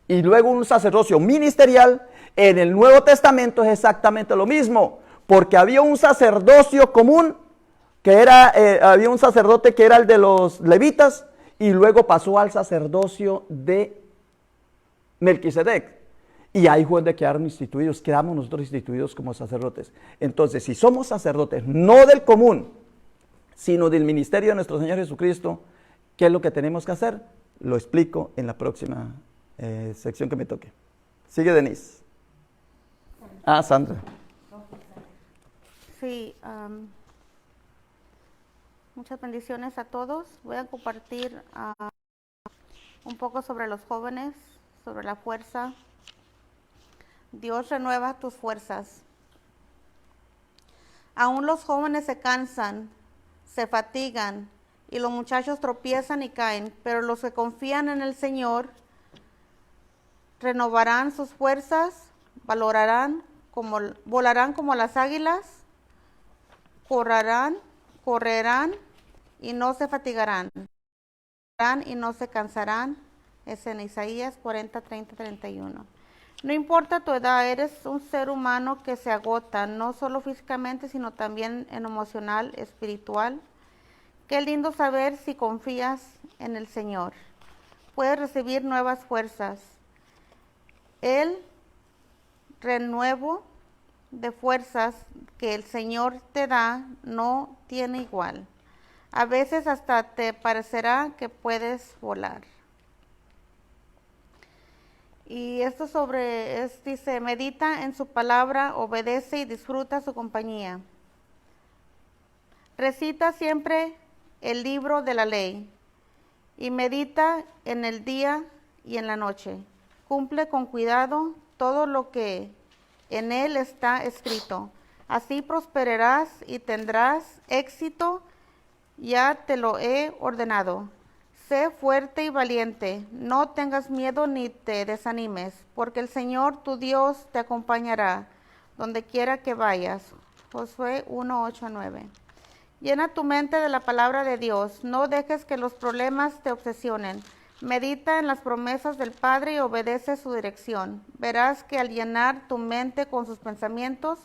y luego un sacerdocio ministerial, en el Nuevo Testamento es exactamente lo mismo, porque había un sacerdocio común, había un sacerdote que era el de los levitas, y luego pasó al sacerdocio de Melquisedec. Y ahí fue donde quedamos nosotros instituidos como sacerdotes. Entonces, si somos sacerdotes, no del común, sino del ministerio de nuestro Señor Jesucristo, ¿qué es lo que tenemos que hacer? Lo explico en la próxima sección que me toque. Sigue Denise. Sandra. Sí, muchas bendiciones a todos. Voy a compartir un poco sobre los jóvenes, sobre la fuerza. Dios renueva tus fuerzas. Aún los jóvenes se cansan, se fatigan y los muchachos tropiezan y caen, pero los que confían en el Señor renovarán sus fuerzas, volarán como las águilas, correrán y no se fatigarán, y no se cansarán. Es en Isaías 40, 30, 31. No importa tu edad, eres un ser humano que se agota, no solo físicamente, sino también en emocional, espiritual. Qué lindo saber si confías en el Señor. Puedes recibir nuevas fuerzas. El renuevo de fuerzas que el Señor te da no tiene igual. A veces hasta te parecerá que puedes volar. Y esto dice, medita en su palabra, obedece y disfruta su compañía. Recita siempre el libro de la ley y medita en el día y en la noche. Cumple con cuidado todo lo que en él está escrito. Así prosperarás y tendrás éxito, ya te lo he ordenado. Sé fuerte y valiente, no tengas miedo ni te desanimes, porque el Señor tu Dios te acompañará donde quiera que vayas. Josué 1:8-9. Llena tu mente de la palabra de Dios, no dejes que los problemas te obsesionen. Medita en las promesas del Padre y obedece su dirección. Verás que al llenar tu mente con sus pensamientos,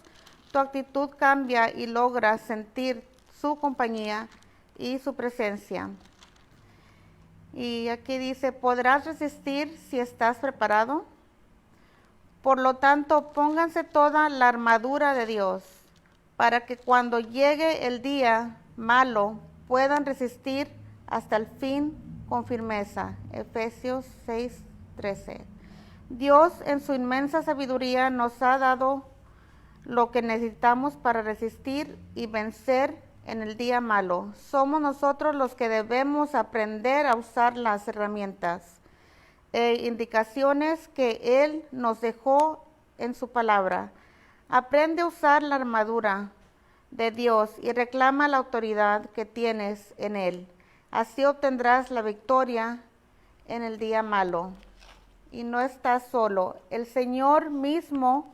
tu actitud cambia y logras sentir su compañía y su presencia. Y aquí dice, ¿podrás resistir si estás preparado? Por lo tanto, pónganse toda la armadura de Dios, para que cuando llegue el día malo puedan resistir hasta el fin con firmeza. Efesios 6:13. Dios en su inmensa sabiduría nos ha dado lo que necesitamos para resistir y vencer en el día malo. Somos nosotros los que debemos aprender a usar las herramientas e indicaciones que Él nos dejó en su palabra. Aprende a usar la armadura de Dios y reclama la autoridad que tienes en Él. Así obtendrás la victoria en el día malo. Y no estás solo. El Señor mismo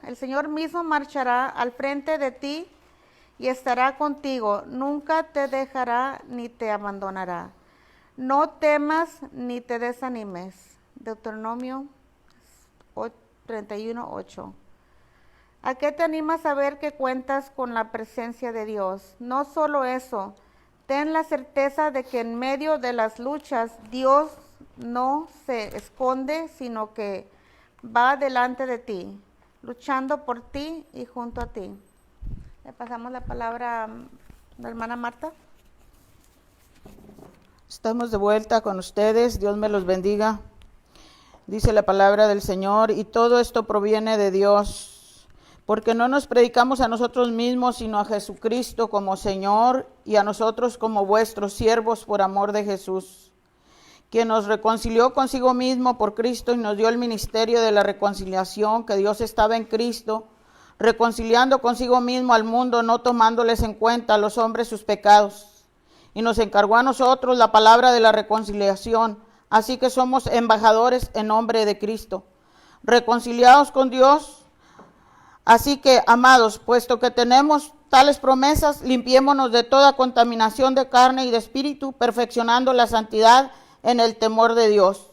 el Señor mismo marchará al frente de ti y estará contigo. Nunca te dejará ni te abandonará. No temas ni te desanimes. Deuteronomio 31:8. ¿A qué te animas a ver que cuentas con la presencia de Dios? No solo eso, ten la certeza de que en medio de las luchas Dios no se esconde, sino que va delante de ti, luchando por ti y junto a ti. Le pasamos la palabra a la hermana Marta. Estamos de vuelta con ustedes, Dios me los bendiga. Dice la palabra del Señor, y todo esto proviene de Dios, porque no nos predicamos a nosotros mismos, sino a Jesucristo como Señor, y a nosotros como vuestros siervos por amor de Jesús, quien nos reconcilió consigo mismo por Cristo y nos dio el ministerio de la reconciliación, que Dios estaba en Cristo, reconciliando consigo mismo al mundo, no tomándoles en cuenta a los hombres sus pecados. Y nos encargó a nosotros la palabra de la reconciliación, así que somos embajadores en nombre de Cristo, reconciliados con Dios. Así que, amados, puesto que tenemos tales promesas, limpiémonos de toda contaminación de carne y de espíritu, perfeccionando la santidad en el temor de Dios.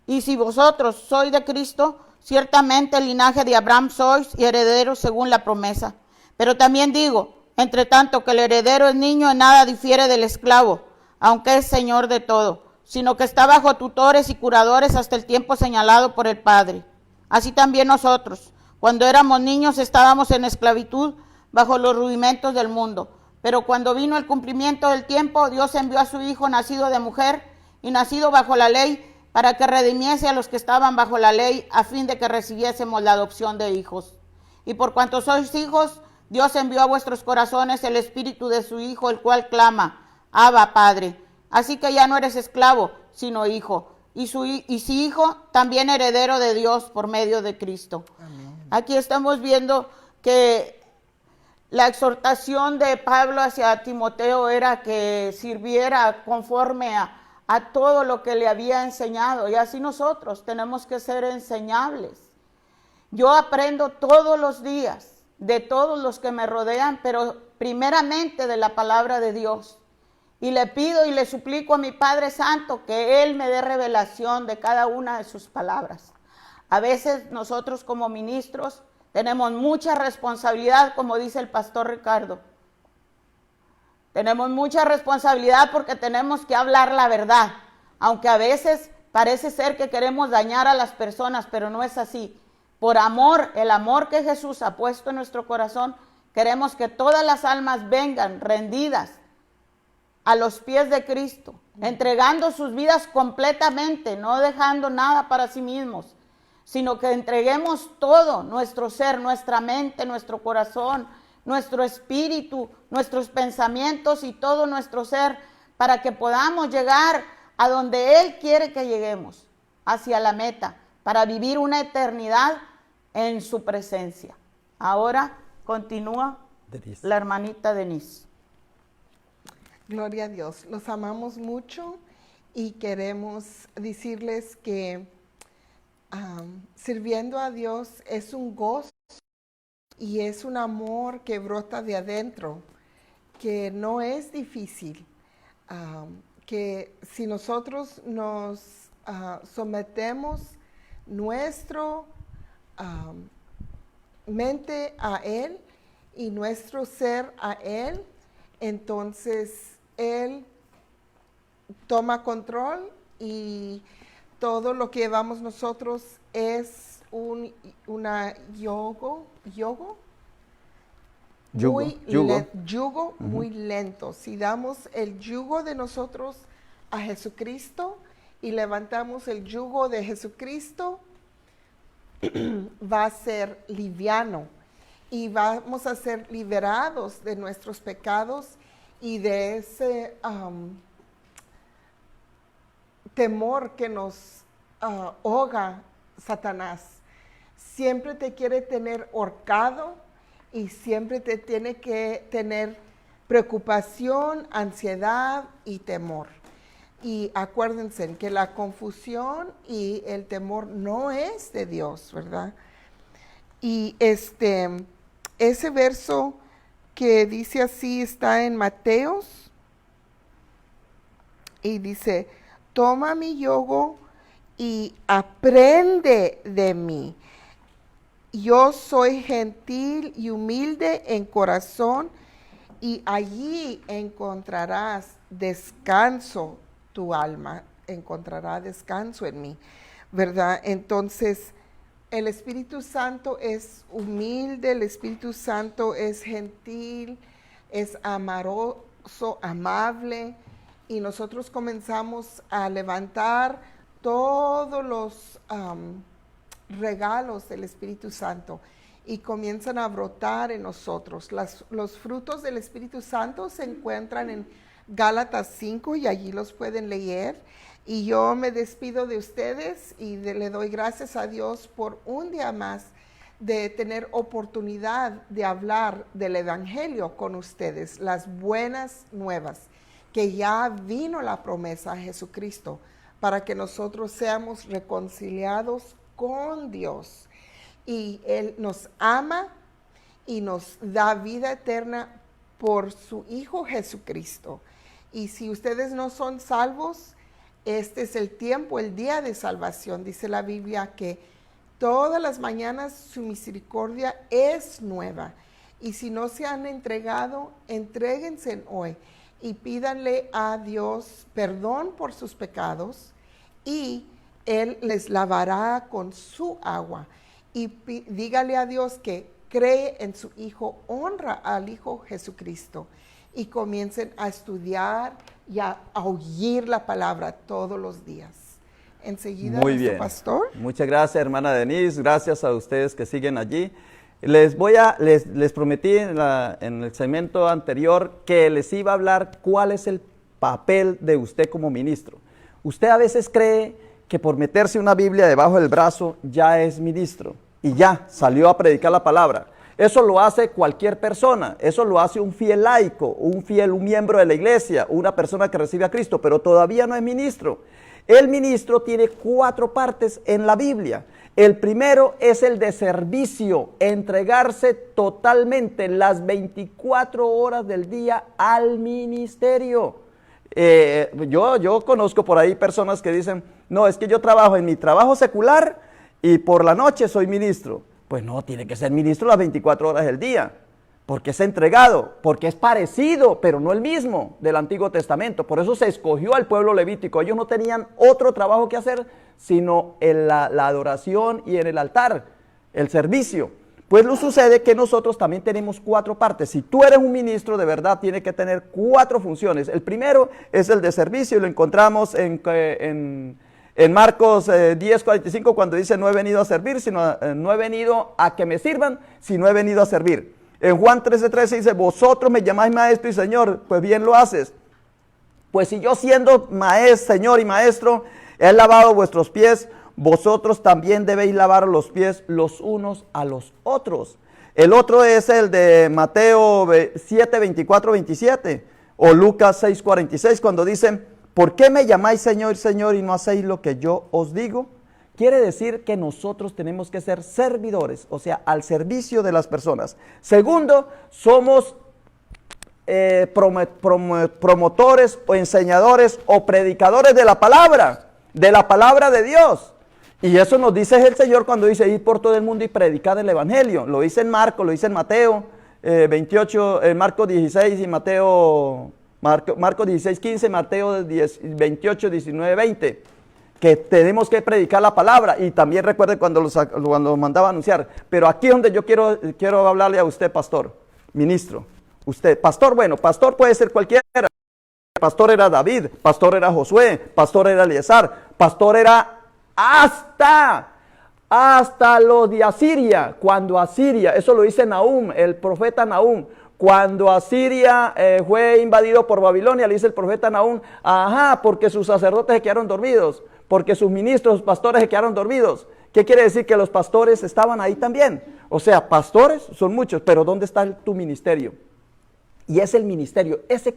Y si vosotros sois de Cristo, ciertamente el linaje de Abraham sois y herederos según la promesa. Pero también digo, entre tanto que el heredero es niño, en nada difiere del esclavo, aunque es señor de todo, sino que está bajo tutores y curadores hasta el tiempo señalado por el Padre. Así también nosotros, cuando éramos niños, estábamos en esclavitud bajo los rudimentos del mundo. Pero cuando vino el cumplimiento del tiempo, Dios envió a su Hijo, nacido de mujer y nacido bajo la ley, para que redimiese a los que estaban bajo la ley, a fin de que recibiésemos la adopción de hijos. Y por cuanto sois hijos, Dios envió a vuestros corazones el espíritu de su Hijo, el cual clama, Abba, Padre. Así que ya no eres esclavo, sino hijo. Y si hijo, también heredero de Dios por medio de Cristo. Amén. Aquí estamos viendo que la exhortación de Pablo hacia Timoteo era que sirviera conforme a todo lo que le había enseñado. Y así nosotros tenemos que ser enseñables. Yo aprendo todos los días de todos los que me rodean, pero primeramente de la palabra de Dios. Y le pido y le suplico a mi Padre Santo que Él me dé revelación de cada una de sus palabras. A veces nosotros como ministros tenemos mucha responsabilidad, como dice el pastor Ricardo. Tenemos mucha responsabilidad porque tenemos que hablar la verdad, aunque a veces parece ser que queremos dañar a las personas, pero no es así. Por amor, el amor que Jesús ha puesto en nuestro corazón, Queremos que todas las almas vengan rendidas a los pies de Cristo, entregando sus vidas completamente, no dejando nada para sí mismos, sino que entreguemos todo, nuestro ser, nuestra mente, nuestro corazón, nuestro espíritu, nuestros pensamientos y todo nuestro ser, para que podamos llegar a donde Él quiere que lleguemos, hacia la meta, para vivir una eternidad en su presencia. Ahora continúa Denise. la hermanita Denise. Gloria a Dios, los amamos mucho y queremos decirles que sirviendo a Dios es un gozo y es un amor que brota de adentro, que no es difícil, que si nosotros nos sometemos nuestro mente a Él y nuestro ser a Él, entonces Él toma control y todo lo que llevamos nosotros es una yugo muy lento. Si damos el yugo de nosotros a Jesucristo y levantamos el yugo de Jesucristo, va a ser liviano y vamos a ser liberados de nuestros pecados y de ese temor que nos ahoga Satanás. Siempre te quiere tener ahorcado y siempre te tiene que tener preocupación, ansiedad y temor. Y acuérdense que la confusión y el temor no es de Dios, ¿verdad? Y ese verso que dice así está en Mateos y dice: toma mi yugo y aprende de mí. Yo soy gentil y humilde en corazón, y allí encontrarás descanso, tu alma encontrará descanso en mí, ¿verdad? Entonces, el Espíritu Santo es humilde, el Espíritu Santo es gentil, es amoroso, amable, y nosotros comenzamos a levantar todos los regalos del Espíritu Santo y comienzan a brotar en nosotros. Los frutos del Espíritu Santo se encuentran en Gálatas 5 y allí los pueden leer. Y yo me despido de ustedes y le doy gracias a Dios por un día más de tener oportunidad de hablar del Evangelio con ustedes, las buenas nuevas, que ya vino la promesa a Jesucristo para que nosotros seamos reconciliados con Dios. Y Él nos ama y nos da vida eterna por su Hijo Jesucristo. Y si ustedes no son salvos, este es el tiempo, el día de salvación. Dice la Biblia que todas las mañanas su misericordia es nueva. Y si no se han entregado, entréguense hoy y pídanle a Dios perdón por sus pecados y Él les lavará con su agua. Y dígale a Dios que cree en su Hijo, honra al Hijo Jesucristo y comiencen a estudiar y a oír la palabra todos los días. Enseguida, Muy nuestro bien. pastor. Muchas gracias, hermana Denise. Gracias a ustedes que siguen allí. Les prometí en el segmento anterior que les iba a hablar cuál es el papel de usted como ministro. Usted a veces cree que por meterse una Biblia debajo del brazo ya es ministro y ya salió a predicar la palabra. Eso lo hace cualquier persona, eso lo hace un fiel laico, un miembro de la iglesia, una persona que recibe a Cristo, pero todavía no es ministro. El ministro tiene 4 partes en la Biblia. El primero es el de servicio, entregarse totalmente las 24 horas del día al ministerio. Yo conozco por ahí personas que dicen, no, es que yo trabajo en mi trabajo secular y por la noche soy ministro. Pues no, tiene que ser ministro las 24 horas del día, porque es entregado, porque es parecido, pero no el mismo del Antiguo Testamento. Por eso se escogió al pueblo levítico. Ellos no tenían otro trabajo que hacer, sino en la adoración y en el altar, el servicio. Pues lo sucede que nosotros también tenemos 4 partes. Si tú eres un ministro, de verdad tiene que tener 4 funciones. El primero es el de servicio, y lo encontramos en Marcos 10:45, cuando dice: no he venido a servir, sino no he venido a que me sirvan, sino he venido a servir. En Juan 13:13 dice: vosotros me llamáis maestro y señor, pues bien lo haces. Pues si yo, siendo señor y maestro, he lavado vuestros pies, vosotros también debéis lavar los pies los unos a los otros. El otro es el de Mateo 7:24-27, o Lucas 6:46, cuando dicen: ¿por qué me llamáis Señor, Señor, y no hacéis lo que yo os digo? Quiere decir que nosotros tenemos que ser servidores, o sea, al servicio de las personas. Segundo, somos promotores o enseñadores o predicadores de la palabra de Dios. Y eso nos dice el Señor cuando dice: ir por todo el mundo y predicar el evangelio. Lo dice en Marcos, lo dice en Mateo 28, Marcos 16 y Marcos 16:15, Mateo 28, 19, 20. Que tenemos que predicar la palabra. Y también recuerden cuando los mandaba a anunciar. Pero aquí es donde yo quiero hablarle a usted, pastor, ministro. Usted, pastor, bueno, pastor puede ser cualquiera. Pastor era David, pastor era Josué, pastor era Eliezer, pastor era hasta los de Asiria. Cuando Asiria, eso lo dice Nahum, el profeta Nahum, cuando Asiria fue invadido por Babilonia, le dice el profeta Nahum: ajá, porque sus sacerdotes se quedaron dormidos, porque sus ministros, pastores se quedaron dormidos. ¿Qué quiere decir? Que los pastores estaban ahí también. O sea, pastores son muchos, pero ¿dónde está tu ministerio? Y es el ministerio, esa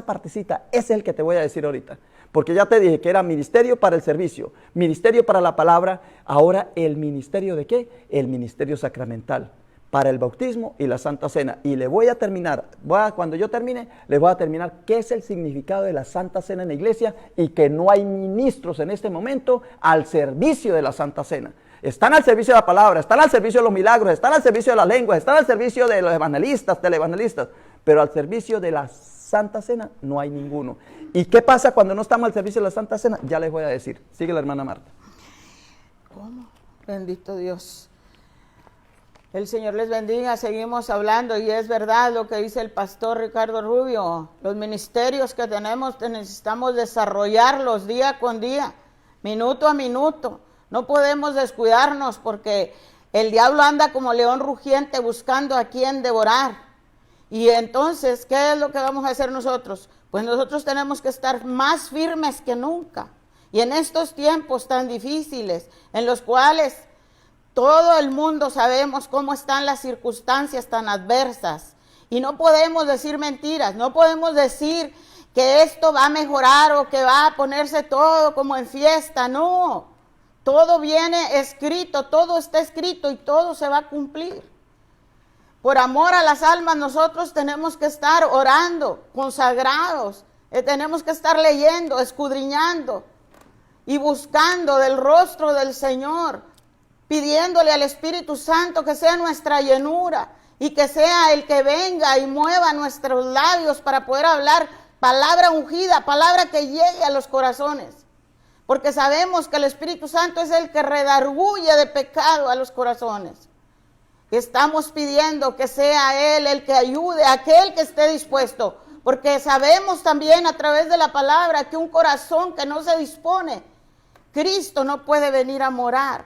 partecita, ese es el que te voy a decir ahorita. Porque ya te dije que era ministerio para el servicio, ministerio para la palabra. Ahora, ¿el ministerio de qué? El ministerio sacramental, para el bautismo y la Santa Cena. Y le voy a terminar, cuando yo termine, les voy a terminar qué es el significado de la Santa Cena en la iglesia, y que no hay ministros en este momento al servicio de la Santa Cena. Están al servicio de la palabra, están al servicio de los milagros, están al servicio de las lenguas, están al servicio de los evangelistas, televangelistas, pero al servicio de la Santa Cena no hay ninguno. ¿Y qué pasa cuando no estamos al servicio de la Santa Cena? Ya les voy a decir. Sigue la hermana Marta. ¿Cómo? Bendito Dios. El Señor les bendiga. Seguimos hablando, y es verdad lo que dice el pastor Ricardo Rubio. Los ministerios que tenemos necesitamos desarrollarlos día con día, minuto a minuto. No podemos descuidarnos, porque el diablo anda como león rugiente buscando a quien devorar. Y entonces, ¿qué es lo que vamos a hacer nosotros? Pues nosotros tenemos que estar más firmes que nunca. Y en estos tiempos tan difíciles, en los cuales todo el mundo sabemos cómo están las circunstancias tan adversas, y no podemos decir mentiras, no podemos decir que esto va a mejorar o que va a ponerse todo como en fiesta. No, todo viene escrito, todo está escrito y todo se va a cumplir. Por amor a las almas, nosotros tenemos que estar orando, consagrados, tenemos que estar leyendo, escudriñando y buscando del rostro del Señor, pidiéndole al Espíritu Santo que sea nuestra llenura y que sea el que venga y mueva nuestros labios para poder hablar palabra ungida, palabra que llegue a los corazones. Porque sabemos que el Espíritu Santo es el que redarguye de pecado a los corazones. Estamos pidiendo que sea Él el que ayude a aquel que esté dispuesto, porque sabemos también a través de la palabra que un corazón que no se dispone, Cristo no puede venir a morar.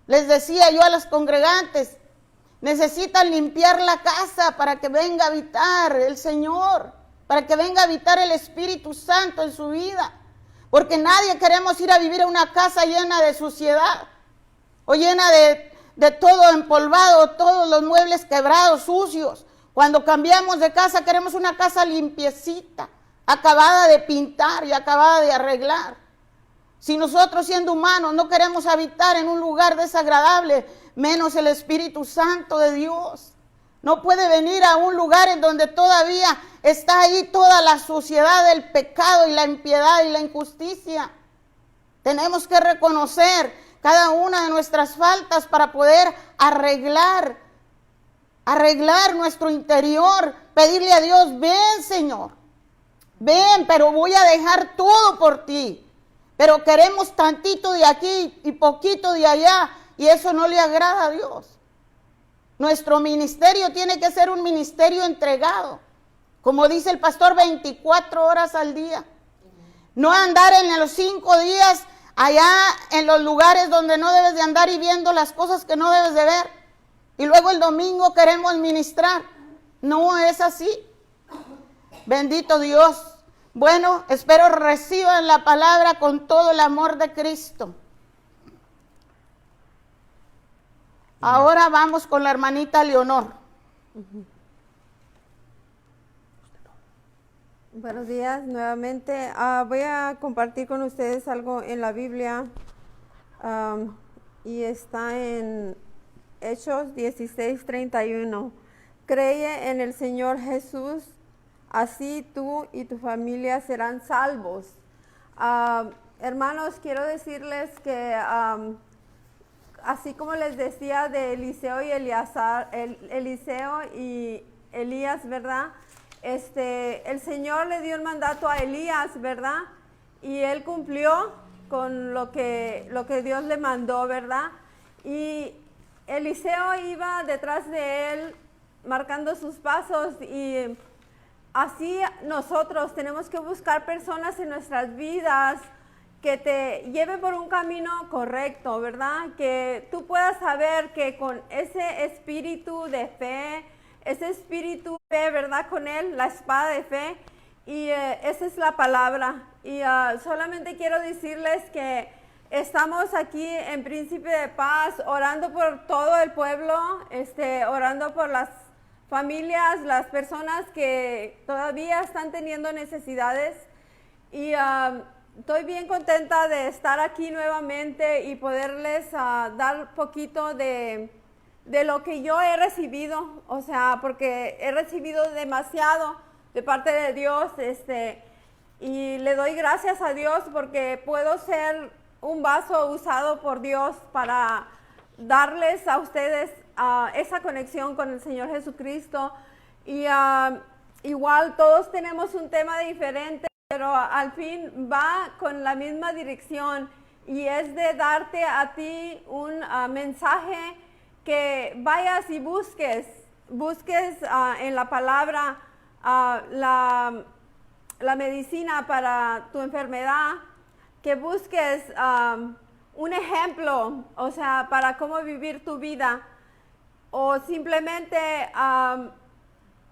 Les decía yo a los congregantes, necesitan limpiar la casa para que venga a habitar el Señor, para que venga a habitar el Espíritu Santo en su vida, porque nadie queremos ir a vivir a una casa llena de suciedad o llena de todo empolvado, todos los muebles quebrados, sucios. Cuando cambiamos de casa queremos una casa limpiecita, acabada de pintar y acabada de arreglar. Si nosotros, siendo humanos, no queremos habitar en un lugar desagradable, menos el Espíritu Santo de Dios. No puede venir a un lugar en donde todavía está ahí toda la suciedad del pecado y la impiedad y la injusticia. Tenemos que reconocer cada una de nuestras faltas para poder arreglar nuestro interior, pedirle a Dios: ven, Señor, ven, pero voy a dejar todo por ti, pero queremos tantito de aquí y poquito de allá, y eso no le agrada a Dios. Nuestro ministerio tiene que ser un ministerio entregado. Como dice el pastor, 24 horas al día. No andar en los 5 días allá en los lugares donde no debes de andar y viendo las cosas que no debes de ver. Y luego el domingo queremos ministrar. No es así. Bendito Dios. Bueno, espero reciban la palabra con todo el amor de Cristo. Ahora vamos con la hermanita Leonor. Buenos días nuevamente. Voy a compartir con ustedes algo en la Biblia y está en Hechos 16:31. Cree en el Señor Jesús, así tú y tu familia serán salvos. Hermanos, quiero decirles que así como les decía de Eliseo y Eliseo y Elías, ¿verdad? El Señor le dio un mandato a Elías, ¿verdad? Y él cumplió con lo que Dios le mandó, ¿verdad? Y Eliseo iba detrás de él, marcando sus pasos, y así nosotros tenemos que buscar personas en nuestras vidas que te lleven por un camino correcto, ¿verdad? Que tú puedas saber que con ese espíritu de fe, ese espíritu de fe, ¿verdad? Con él, la espada de fe, y esa es la palabra. Y solamente quiero decirles que estamos aquí en Príncipe de Paz, orando por todo el pueblo, orando por las familias, las personas que todavía están teniendo necesidades, y estoy bien contenta de estar aquí nuevamente y poderles dar poquito de lo que yo he recibido, o sea, porque he recibido demasiado de parte de Dios, y le doy gracias a Dios porque puedo ser un vaso usado por Dios para darles a ustedes esa conexión con el Señor Jesucristo. Y igual todos tenemos un tema diferente, pero al fin va con la misma dirección, y es de darte a ti un mensaje que vayas y busques en la palabra la medicina para tu enfermedad, que busques un ejemplo, o sea, para cómo vivir tu vida, o simplemente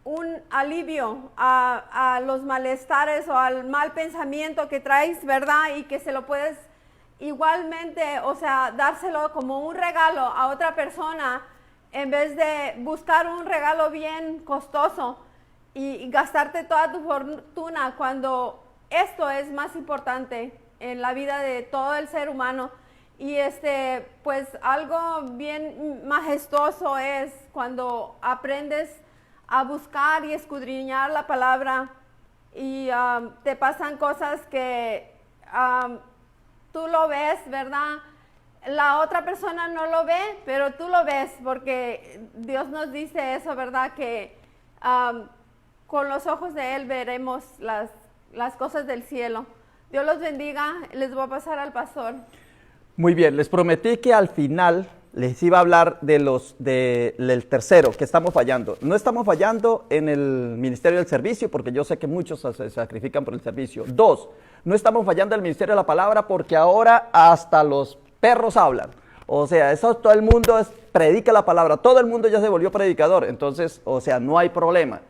un alivio a los malestares o al mal pensamiento que traes, ¿verdad? Y que se lo puedes igualmente, o sea, dárselo como un regalo a otra persona, en vez de buscar un regalo bien costoso y gastarte toda tu fortuna, cuando esto es más importante en la vida de todo el ser humano. Y pues algo bien majestuoso es cuando aprendes a buscar y escudriñar la palabra, y te pasan cosas que tú lo ves, ¿verdad? La otra persona no lo ve, pero tú lo ves, porque Dios nos dice eso, ¿verdad? Que con los ojos de Él veremos las cosas del cielo. Dios los bendiga. Les voy a pasar al pastor. Muy bien, les prometí que al final les iba a hablar del tercero, que estamos fallando. No estamos fallando en el ministerio del servicio, porque yo sé que muchos se sacrifican por el servicio. 2, no estamos fallando en el ministerio de la palabra, porque ahora hasta los perros hablan. O sea, eso todo el mundo predica la palabra, todo el mundo ya se volvió predicador, entonces, o sea, no hay problema.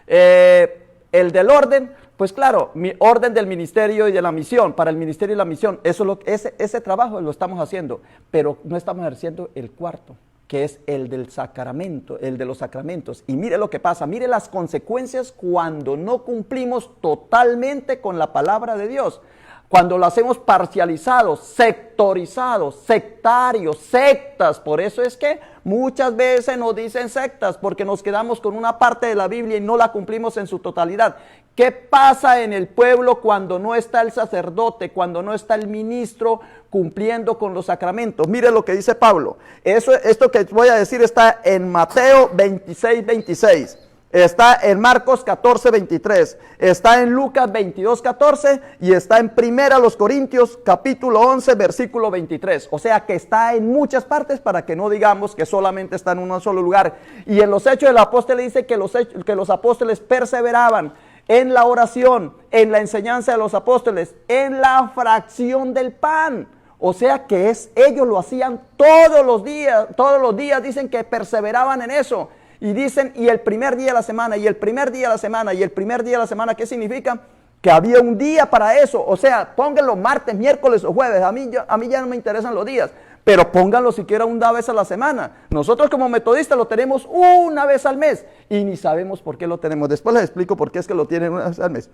El del orden, pues claro, mi orden del ministerio y de la misión, para el ministerio y la misión, ese trabajo lo estamos haciendo, pero no estamos ejerciendo el cuarto, que es el del sacramento, el de los sacramentos. Y mire lo que pasa, mire las consecuencias cuando no cumplimos totalmente con la palabra de Dios. Cuando lo hacemos parcializados, sectorizados, sectarios, sectas. Por eso es que muchas veces nos dicen sectas, porque nos quedamos con una parte de la Biblia y no la cumplimos en su totalidad. ¿Qué pasa en el pueblo cuando no está el sacerdote, cuando no está el ministro cumpliendo con los sacramentos? Mire lo que dice Pablo. Esto que voy a decir está en Mateo 26:26. Está en Marcos 14, 23, está en Lucas 22, 14 y está en Primera los Corintios capítulo 11, versículo 23. O sea que está en muchas partes para que no digamos que solamente está en un solo lugar. Y en los Hechos del Apóstol dice que los apóstoles perseveraban en la oración, en la enseñanza de los apóstoles, en la fracción del pan. O sea que ellos lo hacían todos los días dicen que perseveraban en eso. Y dicen, y el primer día de la semana, y el primer día de la semana, y el primer día de la semana, ¿qué significa? Que había un día para eso. O sea, pónganlo martes, miércoles o jueves. A mí ya no me interesan los días, pero pónganlo siquiera una vez a la semana. Nosotros como metodistas lo tenemos una vez al mes y ni sabemos por qué lo tenemos. Después les explico por qué es que lo tienen una vez al mes.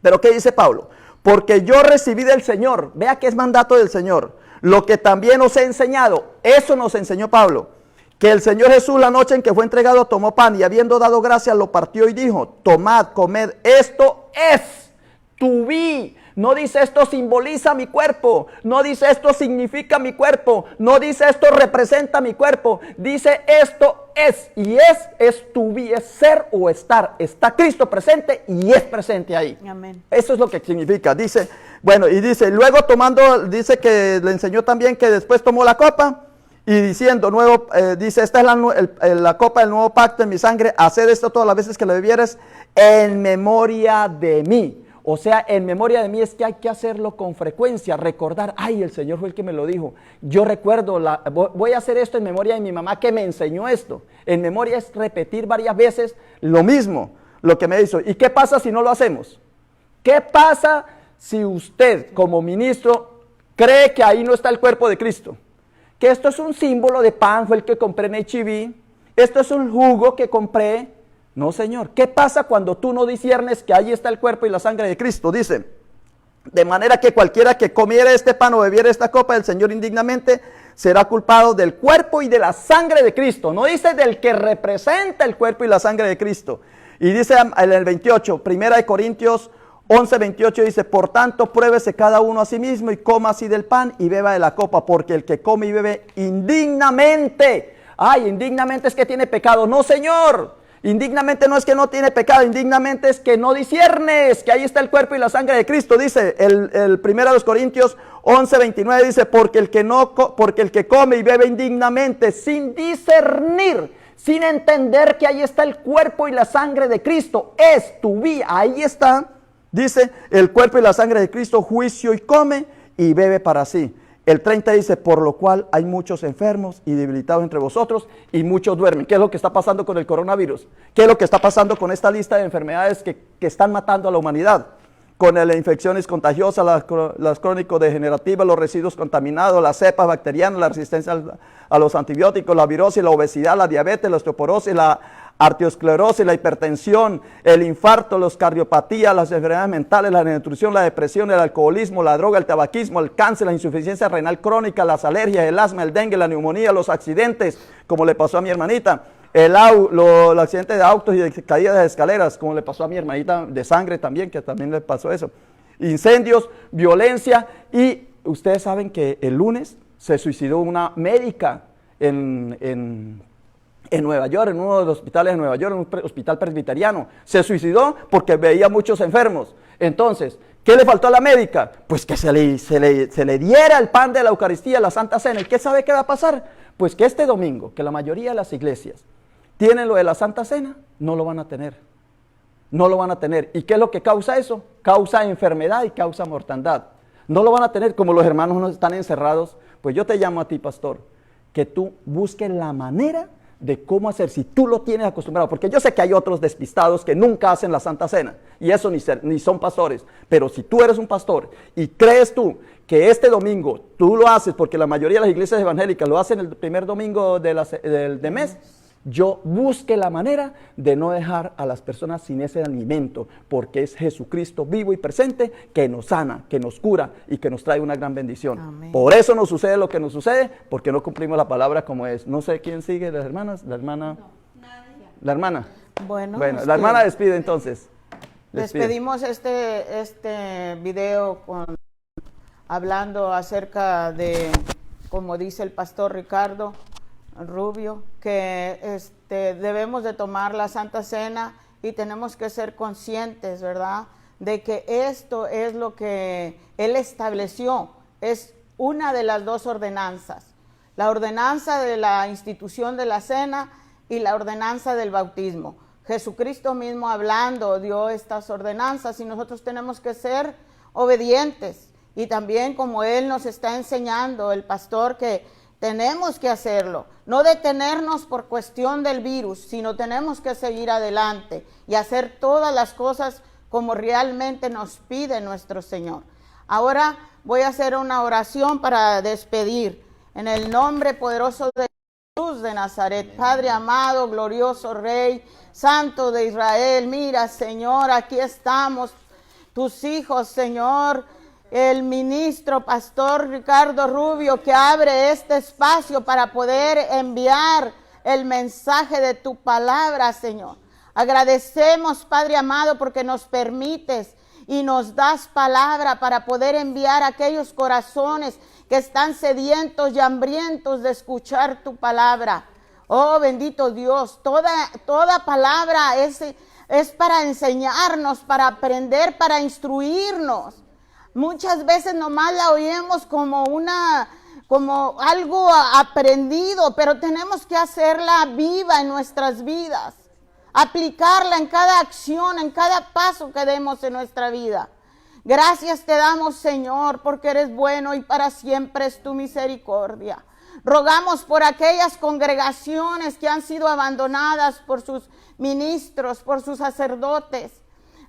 Pero ¿qué dice Pablo? Porque yo recibí del Señor, vea que es mandato del Señor, lo que también os he enseñado. Eso nos enseñó Pablo. Que el Señor Jesús la noche en que fue entregado tomó pan y habiendo dado gracias lo partió y dijo, tomad, comed, esto es tu vi. No dice esto simboliza mi cuerpo, no dice esto significa mi cuerpo, no dice esto representa mi cuerpo, dice esto es, y es tu vi, es ser o estar. Está Cristo presente y es presente ahí. Amén. Eso es lo que significa. Dice, bueno, y dice, luego tomando, dice que le enseñó también que después tomó la copa. Y diciendo, dice, esta es la copa del nuevo pacto en mi sangre, haced esto todas las veces que lo bebieres en memoria de mí. O sea, en memoria de mí es que hay que hacerlo con frecuencia, recordar, ay, el Señor fue el que me lo dijo. Yo recuerdo, voy a hacer esto en memoria de mi mamá que me enseñó esto. En memoria es repetir varias veces lo mismo, lo que me hizo. ¿Y qué pasa si no lo hacemos? ¿Qué pasa si usted como ministro cree que ahí no está el cuerpo de Cristo? Que esto es un símbolo de pan, fue el que compré en H-E-B, esto es un jugo que compré. No, Señor. ¿Qué pasa cuando tú no disciernes que ahí está el cuerpo y la sangre de Cristo? Dice, de manera que cualquiera que comiera este pan o bebiera esta copa del Señor indignamente, será culpado del cuerpo y de la sangre de Cristo. No dice del que representa el cuerpo y la sangre de Cristo. Y dice en el 28, Primera de Corintios 11:28 dice, por tanto, pruébese cada uno a sí mismo y coma así del pan y beba de la copa, porque el que come y bebe indignamente, indignamente es que tiene pecado. No, Señor, indignamente no es que no tiene pecado, indignamente es que no disciernes, que ahí está el cuerpo y la sangre de Cristo. Dice el 1 Corintios 11:29 dice, porque el que come y bebe indignamente, sin discernir, sin entender que ahí está el cuerpo y la sangre de Cristo, es tu vida, ahí está. Dice, el cuerpo y la sangre de Cristo, juicio y come y bebe para sí. El 30 dice, por lo cual hay muchos enfermos y debilitados entre vosotros y muchos duermen. ¿Qué es lo que está pasando con el coronavirus? ¿Qué es lo que está pasando con esta lista de enfermedades que están matando a la humanidad? Con las infecciones contagiosas, las crónico-degenerativas, los residuos contaminados, las cepas bacterianas, la resistencia a los antibióticos, la virosis, la obesidad, la diabetes, la osteoporosis, la arteriosclerosis, la hipertensión, el infarto, las cardiopatías, las enfermedades mentales, la desnutrición, la depresión, el alcoholismo, la droga, el tabaquismo, el cáncer, la insuficiencia renal crónica, las alergias, el asma, el dengue, la neumonía, los accidentes, como le pasó a mi hermanita, el accidente de autos y de caídas de escaleras, como le pasó a mi hermanita, de sangre también, que también le pasó eso, incendios, violencia, y ustedes saben que el lunes se suicidó una médica en Nueva York, en uno de los hospitales de Nueva York, en un hospital presbiteriano. Se suicidó porque veía muchos enfermos. Entonces, ¿qué le faltó a la médica? Pues que se le diera el pan de la Eucaristía, la Santa Cena. ¿Y qué sabe qué va a pasar? Pues que este domingo, que la mayoría de las iglesias tienen lo de la Santa Cena, no lo van a tener. No lo van a tener. ¿Y qué es lo que causa eso? Causa enfermedad y causa mortandad. No lo van a tener, como los hermanos no están encerrados. Pues yo te llamo a ti, pastor, que tú busques la manera de cómo hacer, si tú lo tienes acostumbrado, porque yo sé que hay otros despistados que nunca hacen la Santa Cena, y eso ni son pastores, pero si tú eres un pastor y crees tú que este domingo tú lo haces, porque la mayoría de las iglesias evangélicas lo hacen el primer domingo de mes, yo busque la manera de no dejar a las personas sin ese alimento, porque es Jesucristo vivo y presente que nos sana, que nos cura y que nos trae una gran bendición. Amén. Por eso nos sucede lo que nos sucede, porque no cumplimos la palabra como es. No sé quién sigue, las hermanas, la hermana. No, nadie. La hermana. Bueno, la hermana despide entonces. Despedimos este video hablando acerca de, como dice el pastor Ricardo, Rubio, que debemos de tomar la Santa Cena y tenemos que ser conscientes, ¿verdad?, de que esto es lo que Él estableció, es una de las dos ordenanzas, la ordenanza de la institución de la cena y la ordenanza del bautismo. Jesucristo mismo hablando dio estas ordenanzas y nosotros tenemos que ser obedientes, y también como Él nos está enseñando, el pastor, que tenemos que hacerlo, no detenernos por cuestión del virus, sino tenemos que seguir adelante y hacer todas las cosas como realmente nos pide nuestro Señor. Ahora voy a hacer una oración para despedir. En el nombre poderoso de Jesús de Nazaret, Padre amado, glorioso Rey, Santo de Israel, mira, Señor, aquí estamos, tus hijos, Señor, el ministro pastor Ricardo Rubio, que abre este espacio para poder enviar el mensaje de tu palabra, Señor. Agradecemos, Padre amado, porque nos permites y nos das palabra para poder enviar a aquellos corazones que están sedientos y hambrientos de escuchar tu palabra. Oh, bendito Dios, toda palabra es para enseñarnos, para aprender, para instruirnos. Muchas veces nomás la oímos como algo aprendido, pero tenemos que hacerla viva en nuestras vidas, aplicarla en cada acción, en cada paso que demos en nuestra vida. Gracias te damos, Señor, porque eres bueno y para siempre es tu misericordia. Rogamos por aquellas congregaciones que han sido abandonadas por sus ministros, por sus sacerdotes.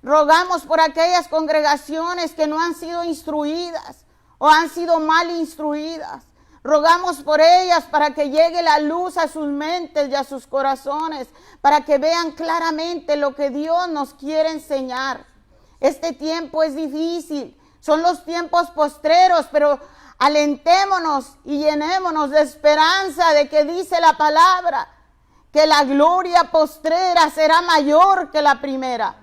Rogamos por aquellas congregaciones que no han sido instruidas o han sido mal instruidas. Rogamos por ellas para que llegue la luz a sus mentes y a sus corazones, para que vean claramente lo que Dios nos quiere enseñar. Este tiempo es difícil, son los tiempos postreros, pero alentémonos y llenémonos de esperanza de que dice la palabra, que la gloria postrera será mayor que la primera.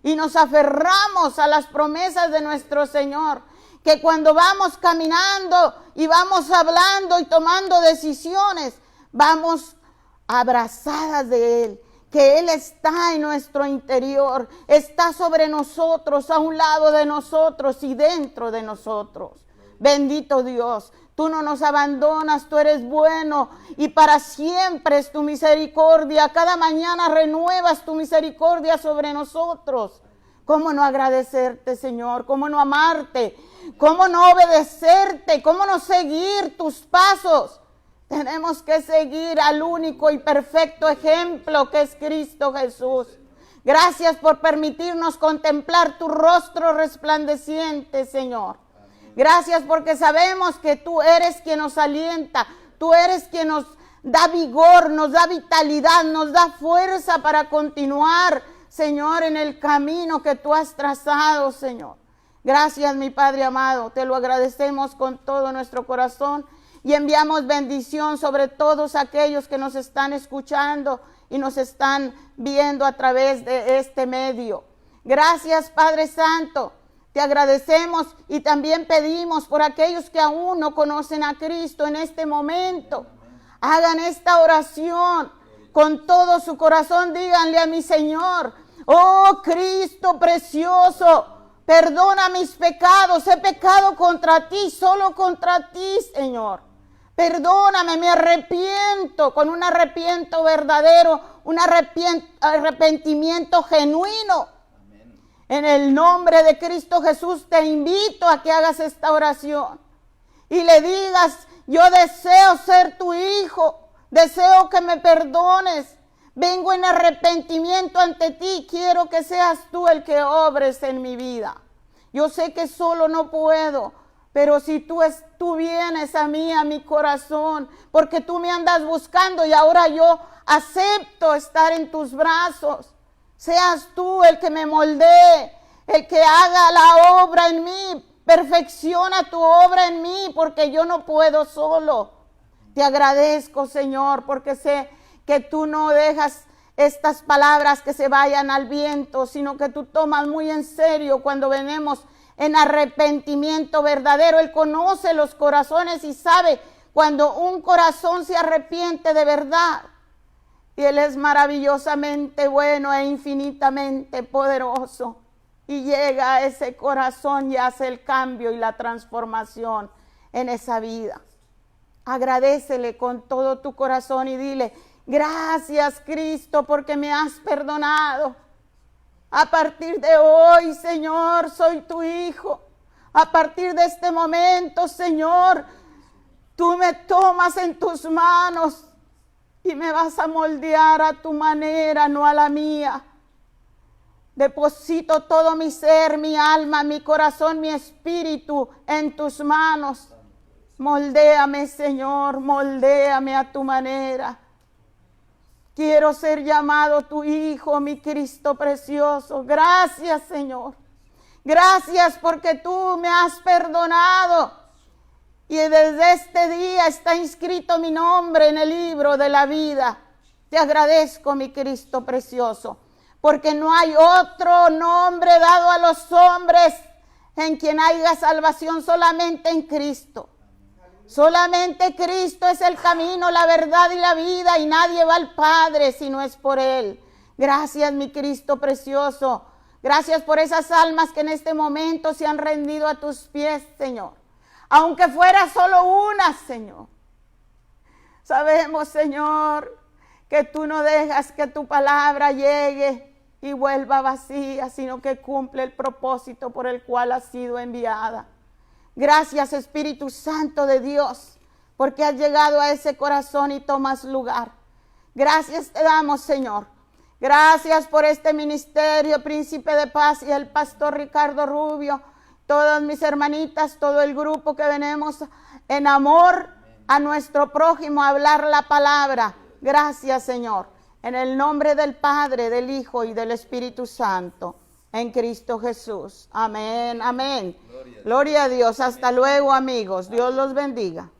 Y nos aferramos a las promesas de nuestro Señor, que cuando vamos caminando y vamos hablando y tomando decisiones, vamos abrazadas de Él, que Él está en nuestro interior, está sobre nosotros, a un lado de nosotros y dentro de nosotros. Bendito Dios, tú no nos abandonas, tú eres bueno y para siempre es tu misericordia. Cada mañana renuevas tu misericordia sobre nosotros. ¿Cómo no agradecerte, Señor? ¿Cómo no amarte? ¿Cómo no obedecerte? ¿Cómo no seguir tus pasos? Tenemos que seguir al único y perfecto ejemplo que es Cristo Jesús. Gracias por permitirnos contemplar tu rostro resplandeciente, Señor. Gracias porque sabemos que tú eres quien nos alienta, tú eres quien nos da vigor, nos da vitalidad, nos da fuerza para continuar, Señor, en el camino que tú has trazado, Señor. Gracias, mi Padre amado, te lo agradecemos con todo nuestro corazón y enviamos bendición sobre todos aquellos que nos están escuchando y nos están viendo a través de este medio. Gracias, Padre Santo. Te agradecemos y también pedimos por aquellos que aún no conocen a Cristo en este momento. Hagan esta oración con todo su corazón. Díganle a mi Señor: oh Cristo precioso, perdona mis pecados. He pecado contra ti, solo contra ti, Señor. Perdóname, me arrepiento con un arrepiento verdadero, un arrepentimiento genuino. En el nombre de Cristo Jesús te invito a que hagas esta oración y le digas: yo deseo ser tu hijo, deseo que me perdones, vengo en arrepentimiento ante ti, quiero que seas tú el que obres en mi vida. Yo sé que solo no puedo, pero si tú vienes a mí, a mi corazón, porque tú me andas buscando y ahora yo acepto estar en tus brazos. Seas tú el que me moldee, el que haga la obra en mí, perfecciona tu obra en mí, porque yo no puedo solo. Te agradezco, Señor, porque sé que tú no dejas estas palabras que se vayan al viento, sino que tú tomas muy en serio cuando venimos en arrepentimiento verdadero. Él conoce los corazones y sabe cuando un corazón se arrepiente de verdad. Y Él es maravillosamente bueno e infinitamente poderoso. Y llega a ese corazón y hace el cambio y la transformación en esa vida. Agradécele con todo tu corazón y dile: gracias, Cristo, porque me has perdonado. A partir de hoy, Señor, soy tu hijo. A partir de este momento, Señor, tú me tomas en tus manos y me vas a moldear a tu manera, no a la mía. Deposito todo mi ser, mi alma, mi corazón, mi espíritu en tus manos. Moldéame, Señor, moldéame a tu manera. Quiero ser llamado tu hijo, mi Cristo precioso. Gracias, Señor. Gracias porque tú me has perdonado. Y desde este día está inscrito mi nombre en el libro de la vida. Te agradezco, mi Cristo precioso, porque no hay otro nombre dado a los hombres en quien haya salvación, solamente en Cristo. Solamente Cristo es el camino, la verdad y la vida, y nadie va al Padre si no es por Él. Gracias, mi Cristo precioso. Gracias por esas almas que en este momento se han rendido a tus pies, Señor. Aunque fuera solo una, Señor. Sabemos, Señor, que tú no dejas que tu palabra llegue y vuelva vacía, sino que cumple el propósito por el cual ha sido enviada. Gracias, Espíritu Santo de Dios, porque has llegado a ese corazón y tomas lugar. Gracias te damos, Señor. Gracias por este ministerio, Príncipe de Paz, y el pastor Ricardo Rubio, todas mis hermanitas, todo el grupo que venimos en amor a nuestro prójimo a hablar la palabra. Gracias, Señor. En el nombre del Padre, del Hijo y del Espíritu Santo. En Cristo Jesús. Amén, amén. Gloria a Dios. Hasta luego, amigos. Dios los bendiga.